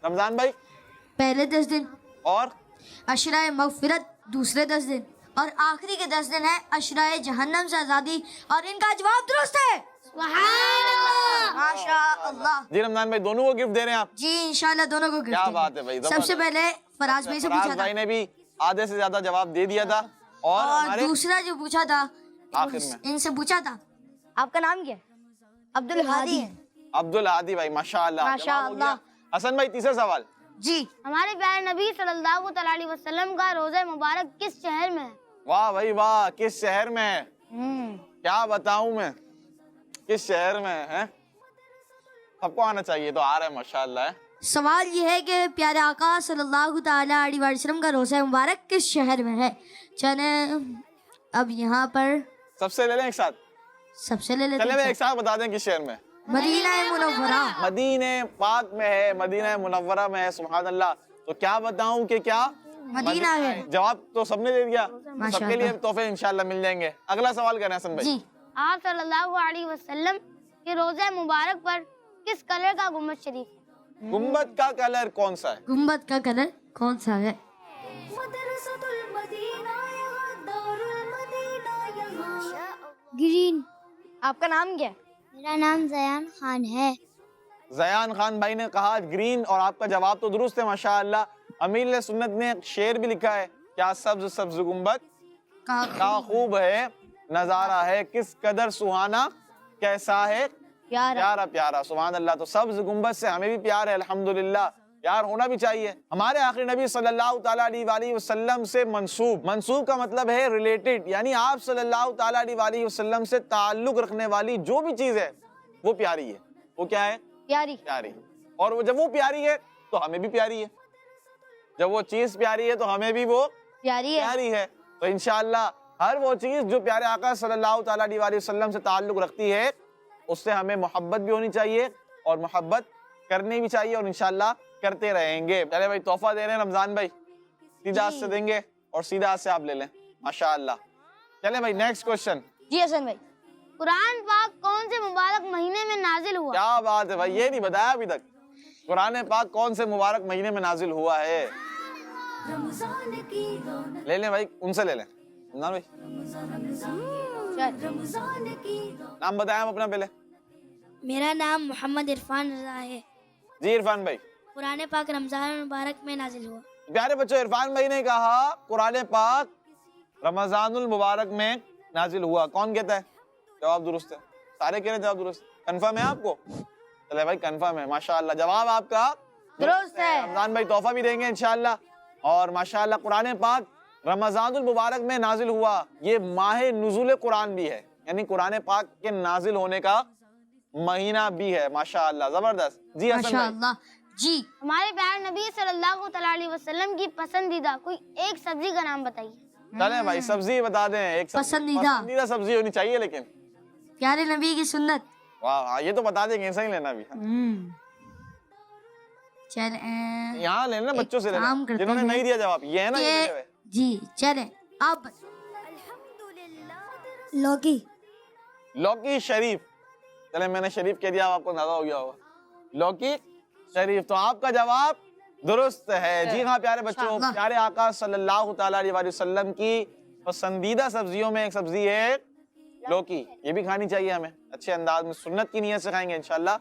رمضان بھائی پہلے 10 دن، اور عشرہ مغفرت دوسرے 10 دن، اور آخری کے 10 دن ہے عشرہ جہنم سے آزادی. اور ان کا جواب درست ہے. سبحان اللہ، ماشاء اللہ. جی رمضان بھائی دونوں کو گفٹ دے رہے ہیں آپ؟ جی انشاءاللہ دونوں کو کیا بات ہے بھائی. سب سے پہلے فراز بھائی سے پوچھا فراز تھا، بھائی نے بھی آدھے سے زیادہ جواب دے دیا تھا، اور اور ہمارے دوسرا جو پوچھا تھا آخر میں ان سے پوچھا تھا آپ کا نام کیا ہے؟ عبد الہادی ہے. عبد الہادی بھائی ماشاءاللہ. ماشاء جواب ہو گیا. اللہ. حسن بھائی تیسرا سوال. جی ہمارے پیارے نبی صلی اللہ تعالیٰ علیہ وسلم کا روزہ مبارک کس شہر میں ہے؟ واہ بھائی واہ، کس شہر میں ہے؟ کیا بتاؤں میں، کس شہر میں ہے؟ سب کو آنا چاہیے، تو آ رہا ہے ماشاءاللہ. سوال یہ ہے کہ پیارے آقا صلی اللہ تعالیٰ علیہ وسلم کا روزہ مبارک کس شہر میں ہے؟ چلیں اب یہاں پر سب سے لے لیں ایک ساتھ. سب سے لے لیتے چلے میں ہیں. ایک ساتھ بتا دیں کس شہر میں. مدینہ منورہ. مدینہ پاک میں ہے، مدینہ منورہ میں ہے. سبحان اللہ. تو کیا بتاؤں کہ کیا مدینہ ہے. جواب تو سب نے دے دیا. سب کے لیے اللہ. تحفے انشاءاللہ مل جائیں گے. اگلا سوال کریں حسن بھائی. جی آپ صلی اللہ علیہ وسلم کے روزہ مبارک پر کس کلر کا گنبد شریف ہے؟ گنبد کا کلر کون سا ہے؟ گنبد کا کلر کون سا ہے؟ مدرسۃ المدینہ یہاں، دار المدینہ یہاں. گرین. آپ کا نام کیا ہے؟ میرا نام زیان خان ہے. زیان خان بھائی نے کہا گرین، اور آپ کا جواب تو درست ہے ماشاءاللہ. امیر سنت نے شعر بھی لکھا ہے، کیا سبز سبز گنبد کا خوب ہے نظارہ ہے، کس قدر سہانا کیسا ہے پیارا پیارا. سبحان اللہ. تو سبز گنبد سے ہمیں بھی پیار ہے الحمدللہ، پیار ہونا بھی چاہیے. ہمارے آخری نبی صلی اللہ تعالیٰ علیہ وسلم سے منسوب کا مطلب ہے ریلیٹڈ، یعنی آپ صلی اللہ تعالیٰ علیہ وسلم سے تعلق رکھنے والی جو بھی چیز ہے وہ پیاری ہے. وہ کیا ہے؟ پیاری. پیاری. اور جب وہ پیاری ہے تو ہمیں بھی پیاری ہے. جب وہ چیز پیاری ہے تو ہمیں بھی وہ پیاری ہے. پیاری ہے. تو انشاءاللہ ہر وہ چیز جو پیارے آقا صلی اللہ تعالیٰ علیہ وسلم سے تعلق رکھتی ہے اس سے ہمیں محبت بھی ہونی چاہیے اور محبت کرنی بھی چاہیے، اور انشاءاللہ کرتے رہیں گے. چلے بھائی تحفہ دے رہے ہیں رمضان بھائی، سیدھا ہاتھ سے دیں گے اور سیدھا ہاتھ سے آپ لے لیں ماشاءاللہ. چلے بھائی نیکسٹ کوشچن. جی حسن بھائی. قرآن پاک کون سے مبارک مہینے میں نازل ہوا؟ کیا بات ہے بھائی، یہ نہیں بتایا ابھی تک. قرآن پاک کون سے مبارک مہینے میں نازل ہوا ہے؟ رمضان کی رونق، لے لیں بھائی، ان سے لے لیں. رمضان بھائی رمضان کی رونق. نام بتائیں آپ اپنا پہلے. میرا نام محمد عرفان رضا ہے. جی عرفان بھائی. قرآن پاک رمضان مبارک میں نازل ہوا. پیارے بچوں، عرفان بھائی نے کہا قرآن پاک رمضان المبارک میں نازل ہوا. کون کہتا ہے؟ جواب درست ہے. سارے کہہ رہے ہیں جواب درست. کنفرم ہے آپ کو؟ چلے بھائی کنفرم ہے ماشاءاللہ. جواب آپ کا درست ہے. رمضان بھائی تحفہ بھی دیں گے انشاءاللہ. اور ماشاءاللہ قرآن پاک رمضان المبارک میں نازل ہوا. یہ ماہ نزول قرآن بھی ہے، یعنی قرآن پاک کے نازل ہونے کا مہینہ بھی ہے ماشاءاللہ. زبردست. جی حسن بھائی. ماشاءاللہ. جی ہمارے پیارے نبی صلی اللہ تعالیٰ علیہ وسلم کی پسندیدہ کوئی ایک سبزی کا نام بتائیے. چلیں بھائی سبزی بتا دیں. ایک پسندیدہ سبزی ہونی چاہیے لیکن. پیارے نبی کی سنت. واہ یہ تو بتا دیں گے، ایسا ہی لینا بھی. چلیں یہاں لینا بچوں سے لینا کام کرتے جنہوں نے ہیں نہیں دیا جواب. یہ ہے نا یہ جو ہے. جی چلیں آپ. لوکی. لوکی شریف. چلیں میں نے شریف کہہ دیا، آپ کو اندازہ ہو گیا ہوگا. لوکی شریف. تو آپ کا جواب درست ہے. جی ہاں پیارے بچوں، پیارے آقا صلی اللہ تعالیٰ علیہ وسلم کی پسندیدہ سبزیوں میں ایک سبزی ہے لوکی. یہ بھی کھانی چاہیے ہمیں اچھے انداز میں، سنت کی نیت سے کھائیں گے انشاءاللہ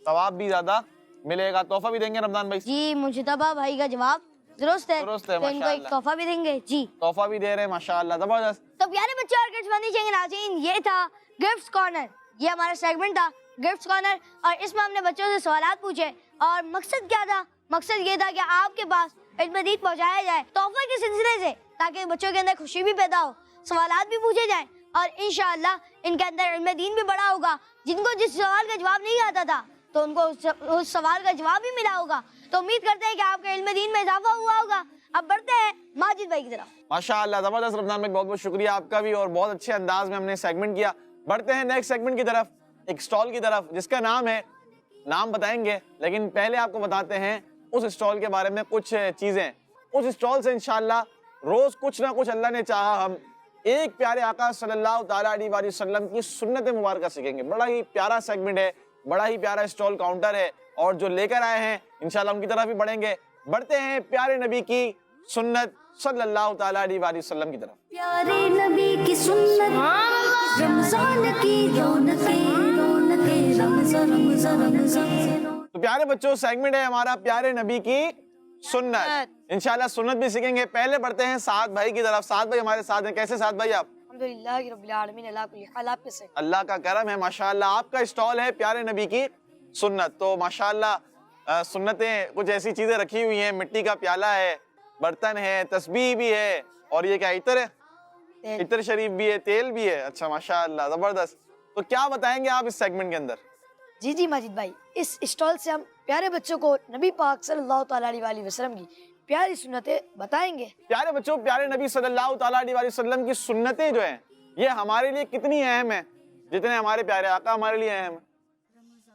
ثواب بھی زیادہ ملے گا. تحفہ بھی دیں گے رمضان بھائی. جی مجتبہ بھائی کا جواب درست ہے. درست ہے تو ان کو ایک ماشاءاللہ. تحفہ بھی دیں گے. جی تحفہ بھی دے رہے ہیں ماشاءاللہ. زبردست. تو پیارے بچوں اور گفٹ بندی چاہیے ناظرین، یہ تھا گفٹس کارنر. یہ ہمارا سیگمنٹ تھا گفٹس کارنر، اور اس میں ہم نے بچوں سے سوالات پوچھے. اور مقصد کیا تھا؟ مقصد یہ تھا کہ آپ کے پاس علم دین پہنچایا جائے تحفے کے سلسلے سے، تاکہ بچوں کے اندر خوشی بھی پیدا ہو، سوالات بھی پوچھے جائیں اور انشاءاللہ ان کے اندر علم دین بھی بڑا ہوگا۔ جن کو جس سوال کا جواب نہیں آتا تھا تو ان کو اس سوال کا جواب بھی ملا ہوگا۔ تو امید کرتے ہیں کہ آپ کے علم دین میں اضافہ ہوا ہوگا۔ اب بڑھتے ہیں ماجد بھائی کی طرف۔ ماشاءاللہ زبردست رمضان بھائی، بہت بہت شکریہ آپ کا بھی، اور بہت اچھے انداز میں ہم نے سیگمنٹ کیا۔ بڑھتے ہیں نیکسٹ سیگمنٹ کی طرف، ایک اسٹال کی طرف جس کا نام ہے، نام بتائیں گے لیکن پہلے آپ کو بتاتے ہیں اس اسٹال کے بارے میں کچھ چیزیں۔ اس اسٹال سے انشاءاللہ روز کچھ نہ کچھ اللہ نے چاہا ہم ایک پیارے آقا صلی اللہ تعالیٰ علیہ وآلہ وسلم کی سنت مبارکہ سیکھیں گے۔ بڑا ہی پیارا سیگمنٹ ہے، بڑا ہی پیارا اسٹال کاؤنٹر ہے، اور جو لے کر آئے ہیں انشاءاللہ ان کی طرف بھی بڑھیں گے۔ بڑھتے ہیں پیارے نبی کی سنت صلی اللہ تعالیٰ علیہ وآلہ وسلم کی طرف۔ پیارے نبی کی سنت، رمضان کی رونقیں، رونقیں رمضان رمضان رمضان۔ تو پیارے بچوں، سیگمنٹ ہے ہمارا پیارے نبی کی سنت، انشاءاللہ سنت بھی سیکھیں گے۔ پہلے بڑھتے ہیں سعد بھائی کی طرف۔ سعد بھائی ہمارے ساتھ ہیں، کیسے سعد بھائی آپ؟ الحمدللہ رب العالمین، اللہ کل حال، آپ کیسے؟ اللہ کا کرم ہے ماشاءاللہ۔ آپ کا اسٹال ہے پیارے نبی کی سنت، تو ماشاءاللہ سنتیں کچھ ایسی چیزیں رکھی ہوئی ہیں، مٹی کا پیالہ ہے، برتن ہے، تسبیح بھی ہے، اور یہ کیا عطر ہے؟ عطر شریف بھی ہے، تیل بھی ہے۔ اچھا ماشاءاللہ زبردست۔ تو کیا بتائیں گے آپ اس سیگمنٹ کے اندر؟ جی ماجد بھائی، اس اسٹال سے ہم پیارے بچوں کو نبی پاک صلی اللہ تعالیٰ علیہ وآلہ وسلم کی پیاری سنتیں بتائیں گے۔ پیارے بچوں، پیارے نبی صلی اللہ تعالیٰ علیہ وآلہ وسلم کی سنتیں جو ہیں یہ ہمارے لیے کتنی اہم ہیں جتنے ہمارے پیارے آقا ہمارے لیے اہم ہیں۔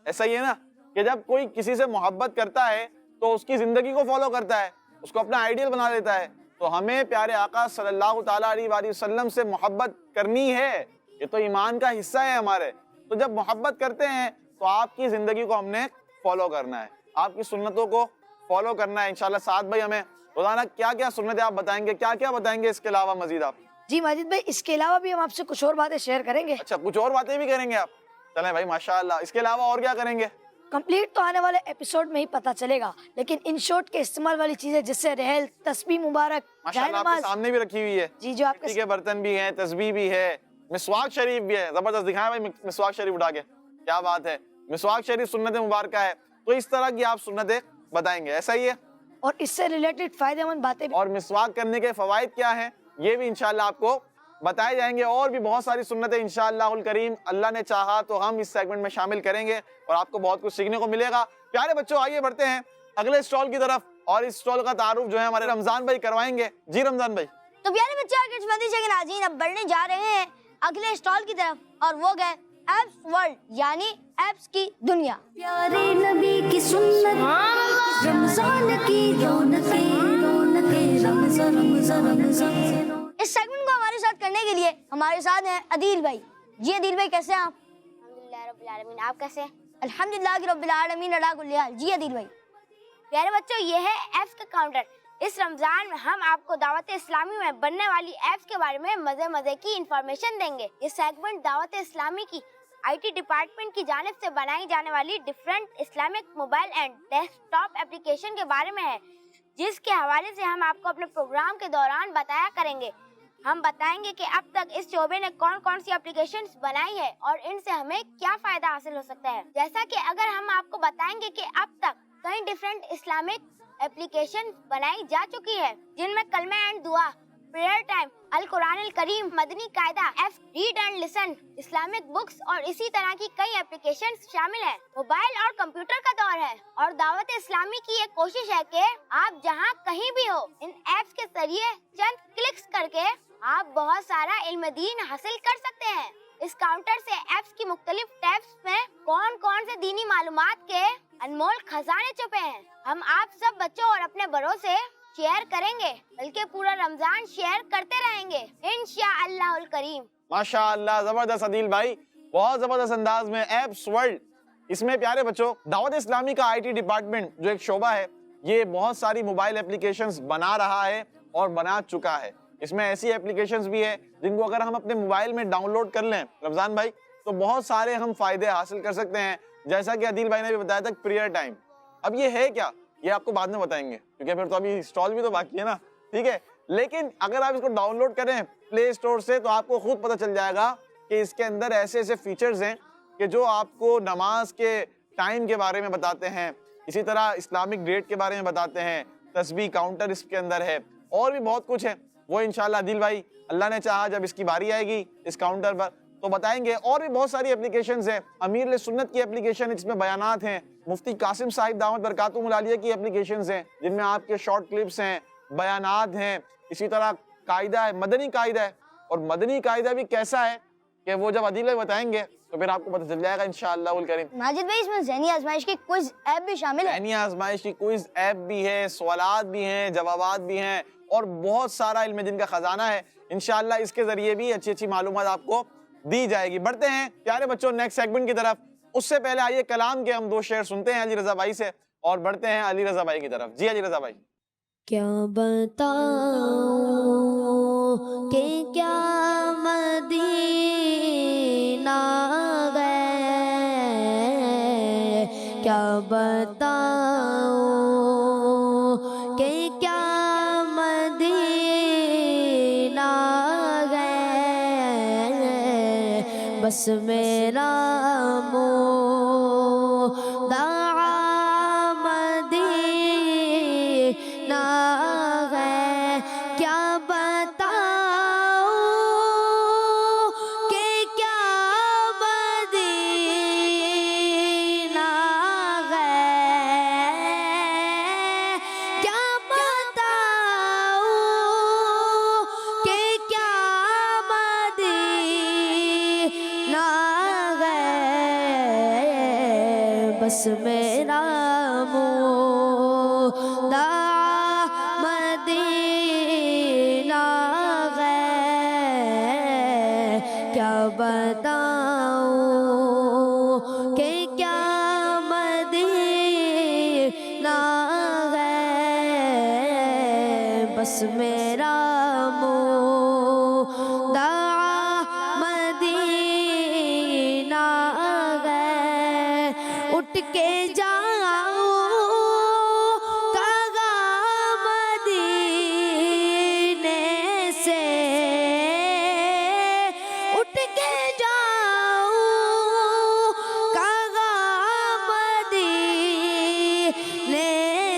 ایسا ہی ہے نا کہ جب کوئی کسی سے محبت کرتا ہے تو اس کی زندگی کو فالو کرتا ہے، اس کو اپنا آئیڈیل بنا لیتا ہے۔ تو ہمیں پیارے آقا صلی اللہ تعالیٰ علیہ وآلہ وسلم سے محبت کرنی ہے، یہ تو ایمان کا حصہ ہے ہمارے۔ تو جب محبت کرتے ہیں تو آپ کی زندگی کو ہم نے فالو کرنا ہے، آپ کی سنتوں کو فالو کرنا ہے انشاءاللہ۔ سعد بھائی ہمیں روزانہ کیا کیا سنتیں آپ بتائیں گے، کیا کیا بتائیں گے اس کے علاوہ مزید آپ؟ جی ماجد بھائی، اس کے علاوہ بھی ہم آپ سے کچھ اور باتیں شیئر کریں گے۔ اچھا، کچھ اور باتیں بھی کریں گے آپ؟ چلیں بھائی ماشاءاللہ، اس کے علاوہ اور کیا کریں گے؟ کمپلیٹ تو آنے والے ایپیسوڈ میں ہی پتہ چلے گا، لیکن ان شارٹ کے استعمال والی چیزیں جس سے رحل، تسبیح مبارک، ماشاءاللہ آپ کے سامنے بھی رکھی ہوئی ہے۔ جی جو آپ مٹی کے برتن بھی ہیں، تسبیح بھی ہے، مسواک شریف بھی ہے۔ زبردست، دکھائیں بھائی مسواک شریف اٹھا کے، کیا بات ہے، مسواک شریف سنت مبارکہ ہے۔ تو اس طرح کی آپ سنتیں بتائیں گے، ایسا ہی ہے؟ اور اس سے ریلیٹڈ فائدہ مند باتیں بھی۔ اور مسواک کرنے کے فوائد کیا ہیں یہ بھی انشاءاللہ آپ کو بتائے جائیں گے، اور بھی بہت ساری سنتیں انشاءاللہ الکریم اللہ نے چاہا تو ہم اس سیگمنٹ میں شامل کریں گے، اور آپ کو بہت کچھ سیکھنے کو ملے گا۔ پیارے بچوں، آئیے بڑھتے ہیں اگلے اسٹال کی طرف، اور اس اسٹال کا تعارف جو ہے ہمارے رمضان بھائی کروائیں گے۔ جی رمضان بھائی۔ تو پیارے بچوں کے مدیشہ کے ناظرین، اب بڑھنے جا رہے ہیں اگلے اسٹال کی طرف، اور وہ گئے ایپس ورلڈ، یعنی ایپس کی دنیا۔ پیارے نبی کی سنت، رمضان کی رونقیں، رونقیں رمضان رمضان رمضان۔ اس سیگمنٹ کو ہمارے ساتھ کرنے کے لیے ہمارے ساتھ ہیں عدیل بھائی۔ جی عدیل بھائی، کیسے ہیں آپ؟ الحمدللہ رب العالمین، آپ کیسے ہیں؟ الحمدللہ کہ رب العالمین علی کل حال۔ جی عدیل بھائی۔ پیارے بچوں، یہ ہے ایپس کا کاؤنٹر۔ اس رمضان میں ہم آپ کو دعوت اسلامی میں بننے والی ایپس کے بارے میں مزے کی انفارمیشن دیں گے۔ یہ سیگمنٹ دعوت اسلامی کی IT ڈپارٹمنٹ کی جانب سے بنائی جانے والی different Islamic mobile and desktop application کے بارے میں ہے، جس کے حوالے سے ہم آپ کو اپنے پروگرام کے دوران بتایا کریں گے۔ ہم بتائیں گے کہ اب تک اس شعبے نے کون سی اپلیکیشنز بنائی ہے اور ان سے ہمیں کیا فائدہ حاصل ہو سکتا ہے۔ جیسا کہ اگر ہم آپ کو بتائیں گے کہ اب تک کئی ڈیفرنٹ اسلامک اپلیکیشن بنائی جا چکی ہے، جن میں کلمہ اینڈ دعا، پریئر ٹائم، القرآن الکریم، Madani Qaida, read and listen, Islamic books اور اسی طرح کی کئی اپلیکیشنز شامل ہیں۔ موبائل اور کمپیوٹر کا دور ہے، اور دعوت اسلامی کی یہ کوشش ہے کہ آپ جہاں کہیں بھی ہو، ان ایپس کے ذریعے چند کلکس کر کے آپ بہت سارا علم دین حاصل کر سکتے ہیں۔ اس کاؤنٹر سے ایپس کی مختلف ٹیبس میں کون سے دینی معلومات کے انمول خزانے چھپے ہیں، ہم آپ سب بچوں اور اپنے بڑوں سے شیئر کریں گے، بلکہ پورا رمضان شیئر کرتے رہیں گے انشاءاللہ الکریم۔ ماشاءاللہ، زبردست عدیل بھائی، بہت زبردست انداز میں ایپس ورلڈ۔ اس میں پیارے بچوں دعوت اسلامی کا IT ڈپارٹمنٹ جو ایک شعبہ ہے، یہ بہت ساری موبائل اپلیکیشنز بنا رہا ہے اور بنا چکا ہے۔ اس میں ایسی اپلیکیشنز بھی ہے جن کو اگر ہم اپنے موبائل میں ڈاؤن لوڈ کر لیں رمضان بھائی، تو بہت سارے ہم فائدے حاصل کر سکتے ہیں، جیسا کہ عدیل بھائی نے بھی بتایا تھا پریئر ٹائم۔ اب یہ ہے کیا، یہ آپ کو بعد میں بتائیں گے، کیونکہ پھر تو ابھی اسٹال بھی تو باقی ہے نا، ٹھیک ہے؟ لیکن اگر آپ اس کو ڈاؤن لوڈ کریں پلے اسٹور سے تو آپ کو خود پتہ چل جائے گا کہ اس کے اندر ایسے فیچرز ہیں کہ جو آپ کو نماز کے ٹائم کے بارے میں بتاتے ہیں، اسی طرح اسلامک ڈیٹ کے بارے میں بتاتے ہیں، تسبیح کاؤنٹر اس کے اندر ہے اور بھی بہت کچھ ہے. وہ انشاءاللہ عادل بھائی اللہ نے چاہا جب اس کی باری آئے گی اس کاؤنٹر پر تو بتائیں گے. اور بھی بہت ساری اپلیکیشنز ہیں. امیر سنت کی اپلیکیشن اس میں بیانات ہیں. مفتی قاسم صاحب دامت برکاتہم العالیہ کی اپلیکیشنز ہیں جن میں آپ کے شارٹ کلپس ہیں, بیانات ہیں. اسی طرح قاعدہ ہے, مدنی قاعدہ ہے. اور مدنی قاعدہ بھی کیسا ہے کہ وہ جب عادل بھائی بتائیں گے تو پھر آپ کو پتہ چل جائے گا انشاءاللہ الکریم. ماجد بھائی اس میں ذہنی آزمائش کی کوئز ایپ بھی شامل ہے. ذہنی آزمائش کی کوئز ایپ بھی ہے, سوالات بھی ہیں, جوابات بھی ہیں اور بہت سارا علم دین کا خزانہ ہے. انشاءاللہ اس کے ذریعے بھی اچھی اچھی معلومات آپ کو دی جائے گی. بڑھتے ہیں پیارے بچوں نیکسٹ سیگمنٹ کی طرف. اس سے پہلے آئیے کلام کے ہم 2 شعر سنتے ہیں علی رضا بھائی سے اور بڑھتے ہیں علی رضا بھائی کی طرف. جی علی رضا بھائی. کیا بتاؤں کہ کیا مدینہ گئے, کیا بتاؤں کہ کیا مدینہ گئے, بس میرا منہ دعا مدینہ ہے. کیا بتاؤں کہ کیا مدینہ ہے, کیا بتاؤں کہ کیا مدینہ ہے, بس میرا منہ دعا مدینہ ہے. کیا بتاؤں کہ کیا مدینہ ہے, بس میرا منہ دعا مدینہ ہے. اٹھ کے جاؤں کاغا مدینے سے, اٹھ کے جاؤں کاغا مدینے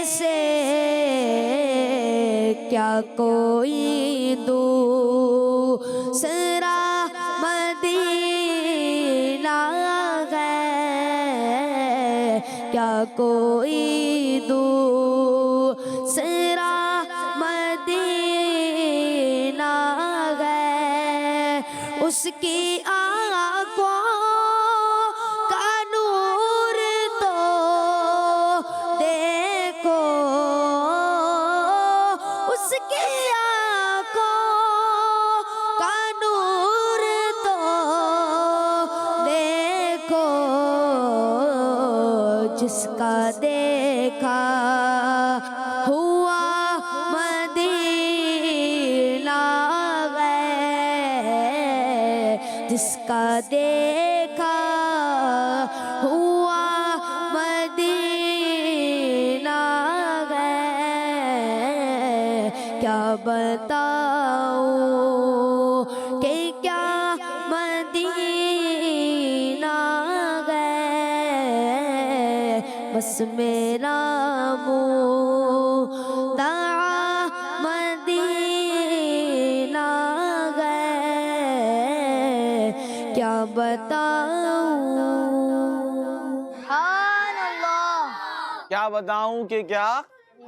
سے. کیا کوئی دوسرا مدینہ ہے, کیا کوئی دوسرا مدینہ ہے. اس کی آنکھوں کا نور تو دیکھو, اس کی آنکھوں کا نور تو دیکھو, جس کا دیکھا ہوا مدینہ ہے, جس کا دیکھا ہوا مدینہ ہے. کیا بتاؤں کہ کیا مدینہ ہے, بس میرا منہ دعا مدینہ ہے. کیا بتاؤں. سبحان اللہ. کیا بتاؤں کہ کیا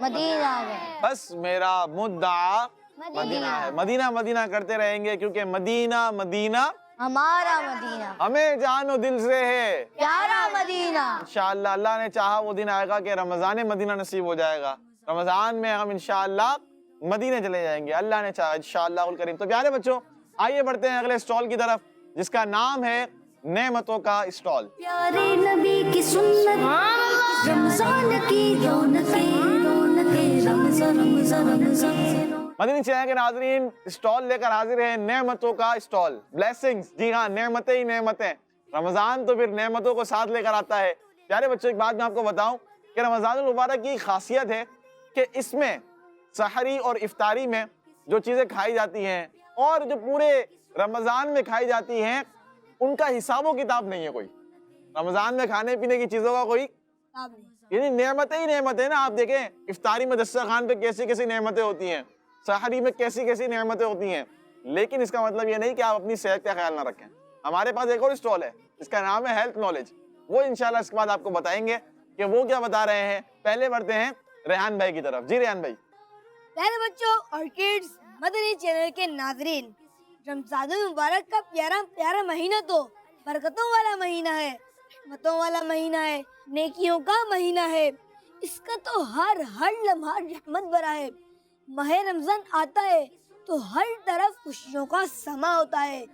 مدینہ ہے. بس میرا مدعا مدینہ ہے. مدینہ مدینہ کرتے رہیں گے کیونکہ مدینہ مدینہ ہمارا مدینہ, ہمیں جان و دل سے ہے پیارا مدینہ. انشاءاللہ. اللہ نے چاہا وہ دن آئے گا کہ رمضان مدینہ نصیب ہو جائے گا. رمضان میں ہم انشاءاللہ مدینہ چلے جائیں گے, اللہ نے چاہا انشاءاللہ الکریم. تو پیارے بچوں آئیے بڑھتے ہیں اگلے اسٹال کی طرف جس کا نام ہے نعمتوں کا اسٹال. پیارے نبی کی سنت رمضان کی رونقیں رونقیں رمضان رمضان رمضان. مدنی چینل کے ناظرین اسٹال لے کر حاضر ہیں نعمتوں کا اسٹال. بلیسنگز, جی ہاں نعمتیں ہی نعمتیں. رمضان تو پھر نعمتوں کو ساتھ لے کر آتا ہے. پیارے بچوں ایک بات میں آپ کو بتاؤں کہ رمضان المبارک کی خاصیت ہے کہ اس میں سحری اور افطاری میں جو چیزیں کھائی جاتی ہیں اور جو پورے رمضان میں کھائی جاتی ہیں ان کا حساب و کتاب نہیں ہے. کوئی رمضان میں کھانے پینے کی چیزوں کا کوئی آپ نے۔ یعنی نعمتیں ہی نعمتیں نا. آپ دیکھیں افطاری میں دسترخوان پہ کیسی کیسی نعمتیں ہوتی ہیں, سحری میں کیسی کیسی نعمتیں ہوتی ہیں, لیکن اس کا مطلب یہ نہیں کہ آپ اپنی صحت کا خیال نہ رکھیں. ہمارے پاس ایک اور اسٹال ہے, اس کا نام ہے ہیلتھ نالج. وہ انشاءاللہ اس کے بعد آپ کو بتائیں گے کہ وہ کیا بتا رہے ہیں. پہلے بڑھتے ہیں ریحان بھائی کی طرف. جی ریحان بھائی. پیارے بچوں اور کڈز مدنی چینل کے ناظرین، رمضان المبارک کا پیارا پیارا مہینہ تو برکتوں والا مہینہ ہے، رحمتوں والا مہینہ ہے، نیکیوں کا مہینہ ہے. اس کا تو ہر لمحہ رحمت بھرا ہے. ماہ رمضان آتا ہے تو ہر طرف خوشیوں کا سما ہوتا ہے.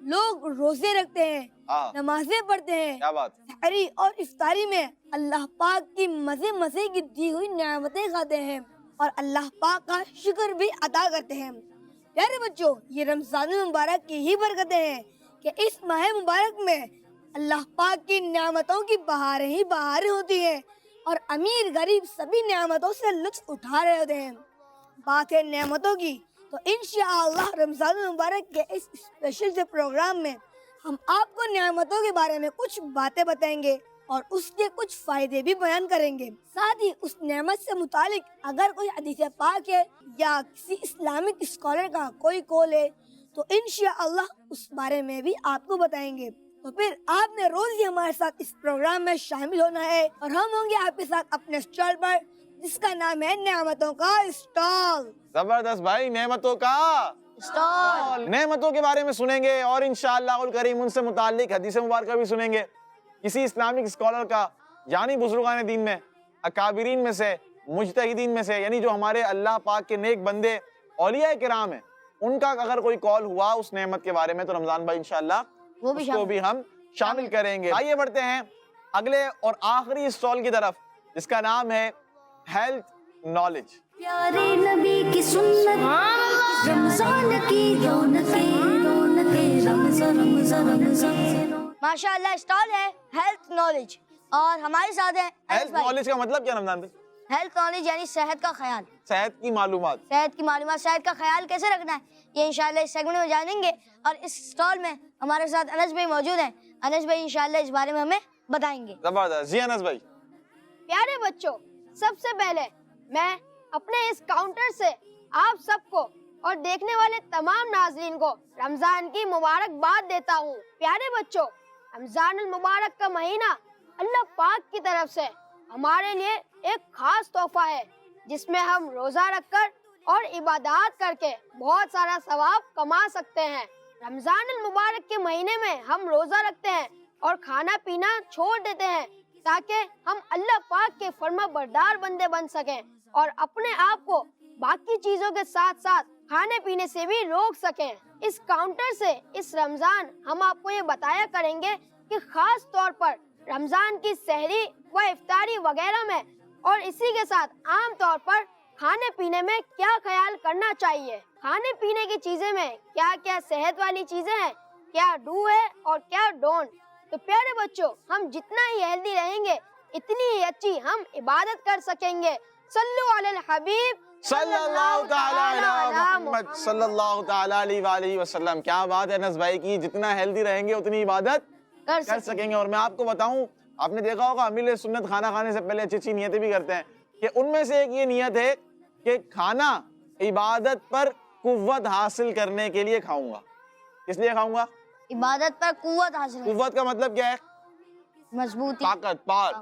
لوگ روزے رکھتے ہیں، نمازیں پڑھتے ہیں، کیا بات. سحری اور افطاری میں اللہ پاک کی مزے کی دی ہوئی نعمتیں کھاتے ہیں اور اللہ پاک کا شکر بھی ادا کرتے ہیں. پیارے بچوں، یہ رمضان المبارک کی ہی برکتیں ہیں کہ اس ماہ مبارک میں اللہ پاک کی نعمتوں کی بہاریں ہی بہاریں ہوتی ہیں اور امیر غریب سبھی نعمتوں سے لطف اٹھا رہے ہوتے ہیں. بات ہے نعمتوں کی تو انشاءاللہ رمضان المبارک کے اس اسپیشل سے پروگرام میں ہم آپ کو نعمتوں کے بارے میں کچھ باتیں بتائیں گے اور اس کے کچھ فائدے بھی بیان کریں گے. ساتھ ہی اس نعمت سے متعلق اگر کوئی حدیث پاک ہے یا کسی اسلامک اسکالر کا کوئی قول ہے تو انشاءاللہ اس بارے میں بھی آپ کو بتائیں گے. تو پھر آپ نے روز ہی ہمارے ساتھ اس پروگرام میں شامل ہونا ہے اور ہم ہوں گے آپ کے ساتھ اپنے اسٹال پر جس کا نام ہے نعمتوں کا اسٹال. زبردست بھائی, نعمتوں کا اسٹال. نعمتوں کے بارے میں سنیں گے اور انشاءاللہ الکریم ان سے متعلق حدیث مبارکہ بھی سنیں گے. کسی اسلامک اسکالر کا, یعنی بزرگان دین میں, اکابرین میں سے, مجتہدین میں سے, یعنی جو ہمارے اللہ پاک کے نیک بندے اولیاء کرام ہیں, ان کا اگر کوئی کال ہوا اس نعمت کے بارے میں تو رمضان بھائی انشاءاللہ اس کو بھی ہم شامل کریں گے. آئیے بڑھتے ہیں اگلے اور آخری اسٹال کی طرف جس کا نام ہے ہیلتھ نالج. پیارے نبی کی سنت رمضان کی رونقیں رمضان. ماشاءاللہ اسٹال ہے ہیلتھ نالج اور ہمارے ساتھ ہے ہیلتھ نالج کا مطلب کیا رمضان بھائی؟ ہیلتھ نالج یعنی صحت کا خیال, صحت کی معلومات. صحت کا خیال کیسے رکھنا ہے یہ انشاءاللہ اس سیگمنٹ میں جانیں گے. اور اس اسٹال میں ہمارے ساتھ انس بھائی موجود ہیں. انس بھائی انشاءاللہ اس بارے میں ہمیں بتائیں گے. زبردست. جی انس بھائی. پیارے بچوں، سب سے پہلے میں اپنے اس کاؤنٹر سے آپ سب کو اور دیکھنے والے تمام ناظرین کو رمضان کی مبارکباد دیتا ہوں. پیارے بچوں، رمضان المبارک کا مہینہ اللہ پاک کی طرف سے ہمارے لیے ایک خاص تحفہ ہے جس میں ہم روزہ رکھ کر اور عبادات کر کے بہت سارا ثواب کما سکتے ہیں. رمضان المبارک کے مہینے میں ہم روزہ رکھتے ہیں اور کھانا پینا چھوڑ دیتے ہیں تاکہ ہم اللہ پاک کے فرما بردار بندے بن سکیں اور اپنے آپ کو باقی چیزوں کے ساتھ ساتھ کھانے پینے سے بھی روک سکیں. اس کاؤنٹر سے اس رمضان ہم آپ کو یہ بتایا کریں گے کہ خاص طور پر رمضان کی سحری و افطاری وغیرہ میں اور اسی کے ساتھ عام طور پر کھانے پینے میں کیا خیال کرنا چاہیے. کھانے پینے کی چیزیں میں کیا کیا صحت والی چیزیں ہیں, کیا ڈو ہے اور کیا ڈونٹ. تو پیارے بچوں، ہم جتنا ہی ہیلدی رہیں گے اتنی ہی اچھی ہم عبادت کر سکیں گے. صلو علی الحبیب صلی اللہ تعالی علی محمد صلی اللہ تعالی علیہ وآلہ وسلم. کیا بات ہے انس بھائی کی, جتنا ہیلدی رہیں گے اتنی عبادت کر سکیں گے. اور میں آپ کو بتاؤں, آپ نے دیکھا ہوگا امیل سنت کھانا کھانے سے پہلے اچھی اچھی نیتیں بھی کرتے ہیں کہ ان میں سے ایک یہ نیت ہے کہ کھانا عبادت پر قوت حاصل کرنے کے لیے کھاؤں گا. کس لیے کھاؤں گا؟ عبادت پر قوت حاصل. قوت کا مطلب کیا ہے؟ مضبوطی, طاقت, پاور.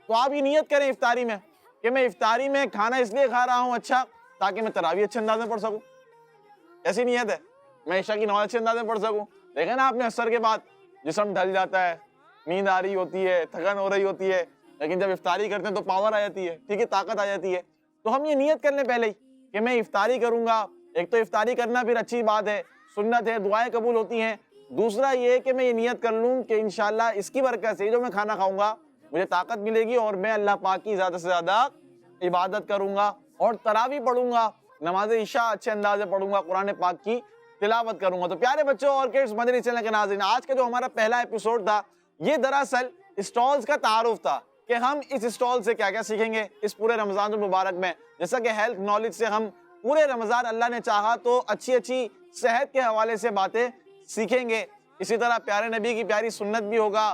تو آپ یہ نیت کریں افطاری میں کہ میں افطاری میں کھانا اس لیے کھا رہا ہوں اچھا تاکہ میں تراویح اچھے انداز میں پڑھ سکوں. ایسی نیت ہے, میں عشاء کی نماز اچھے انداز میں پڑھ سکوں. دیکھیں نا آپ نے عصر کے بعد جسم ڈھل جاتا ہے, نیند آ رہی ہوتی ہے, تھکن ہو رہی ہوتی ہے, لیکن جب افطاری کرتے ہیں تو پاور آ جاتی ہے, ٹھیک ہے, طاقت آ جاتی ہے. تو ہم یہ نیت کر لیں پہلے ہی کہ میں افطاری کروں گا. ایک تو افطاری کرنا پھر اچھی بات ہے, سنت ہے, دعائیں قبول ہوتی ہیں. دوسرا یہ کہ میں یہ نیت کر لوں کہ انشاءاللہ اس کی برکت سے جو میں کھانا کھاؤں گا مجھے طاقت ملے گی اور میں اللہ پاک کی زیادہ سے زیادہ عبادت کروں گا اور تراویح پڑھوں گا, نماز عشاء اچھے انداز سے پڑھوں گا, قرآن پاک کی تلاوت کروں گا. تو پیارے بچوں اور کڈز مدنی چینل کے ناظرین, آج کا جو ہمارا پہلا ایپیسوڈ تھا یہ دراصل اسٹالز کا تعارف تھا کہ ہم اس اسٹال سے کیا کیا سیکھیں گے اس پورے رمضان المبارک میں. جیسا کہ ہیلتھ نالج سے ہم پورے رمضان اللہ نے چاہا تو اچھی اچھی صحت کے حوالے سے باتیں سیکھیں گے. اسی طرح پیارے نبی کی پیاری سنت بھی ہوگا,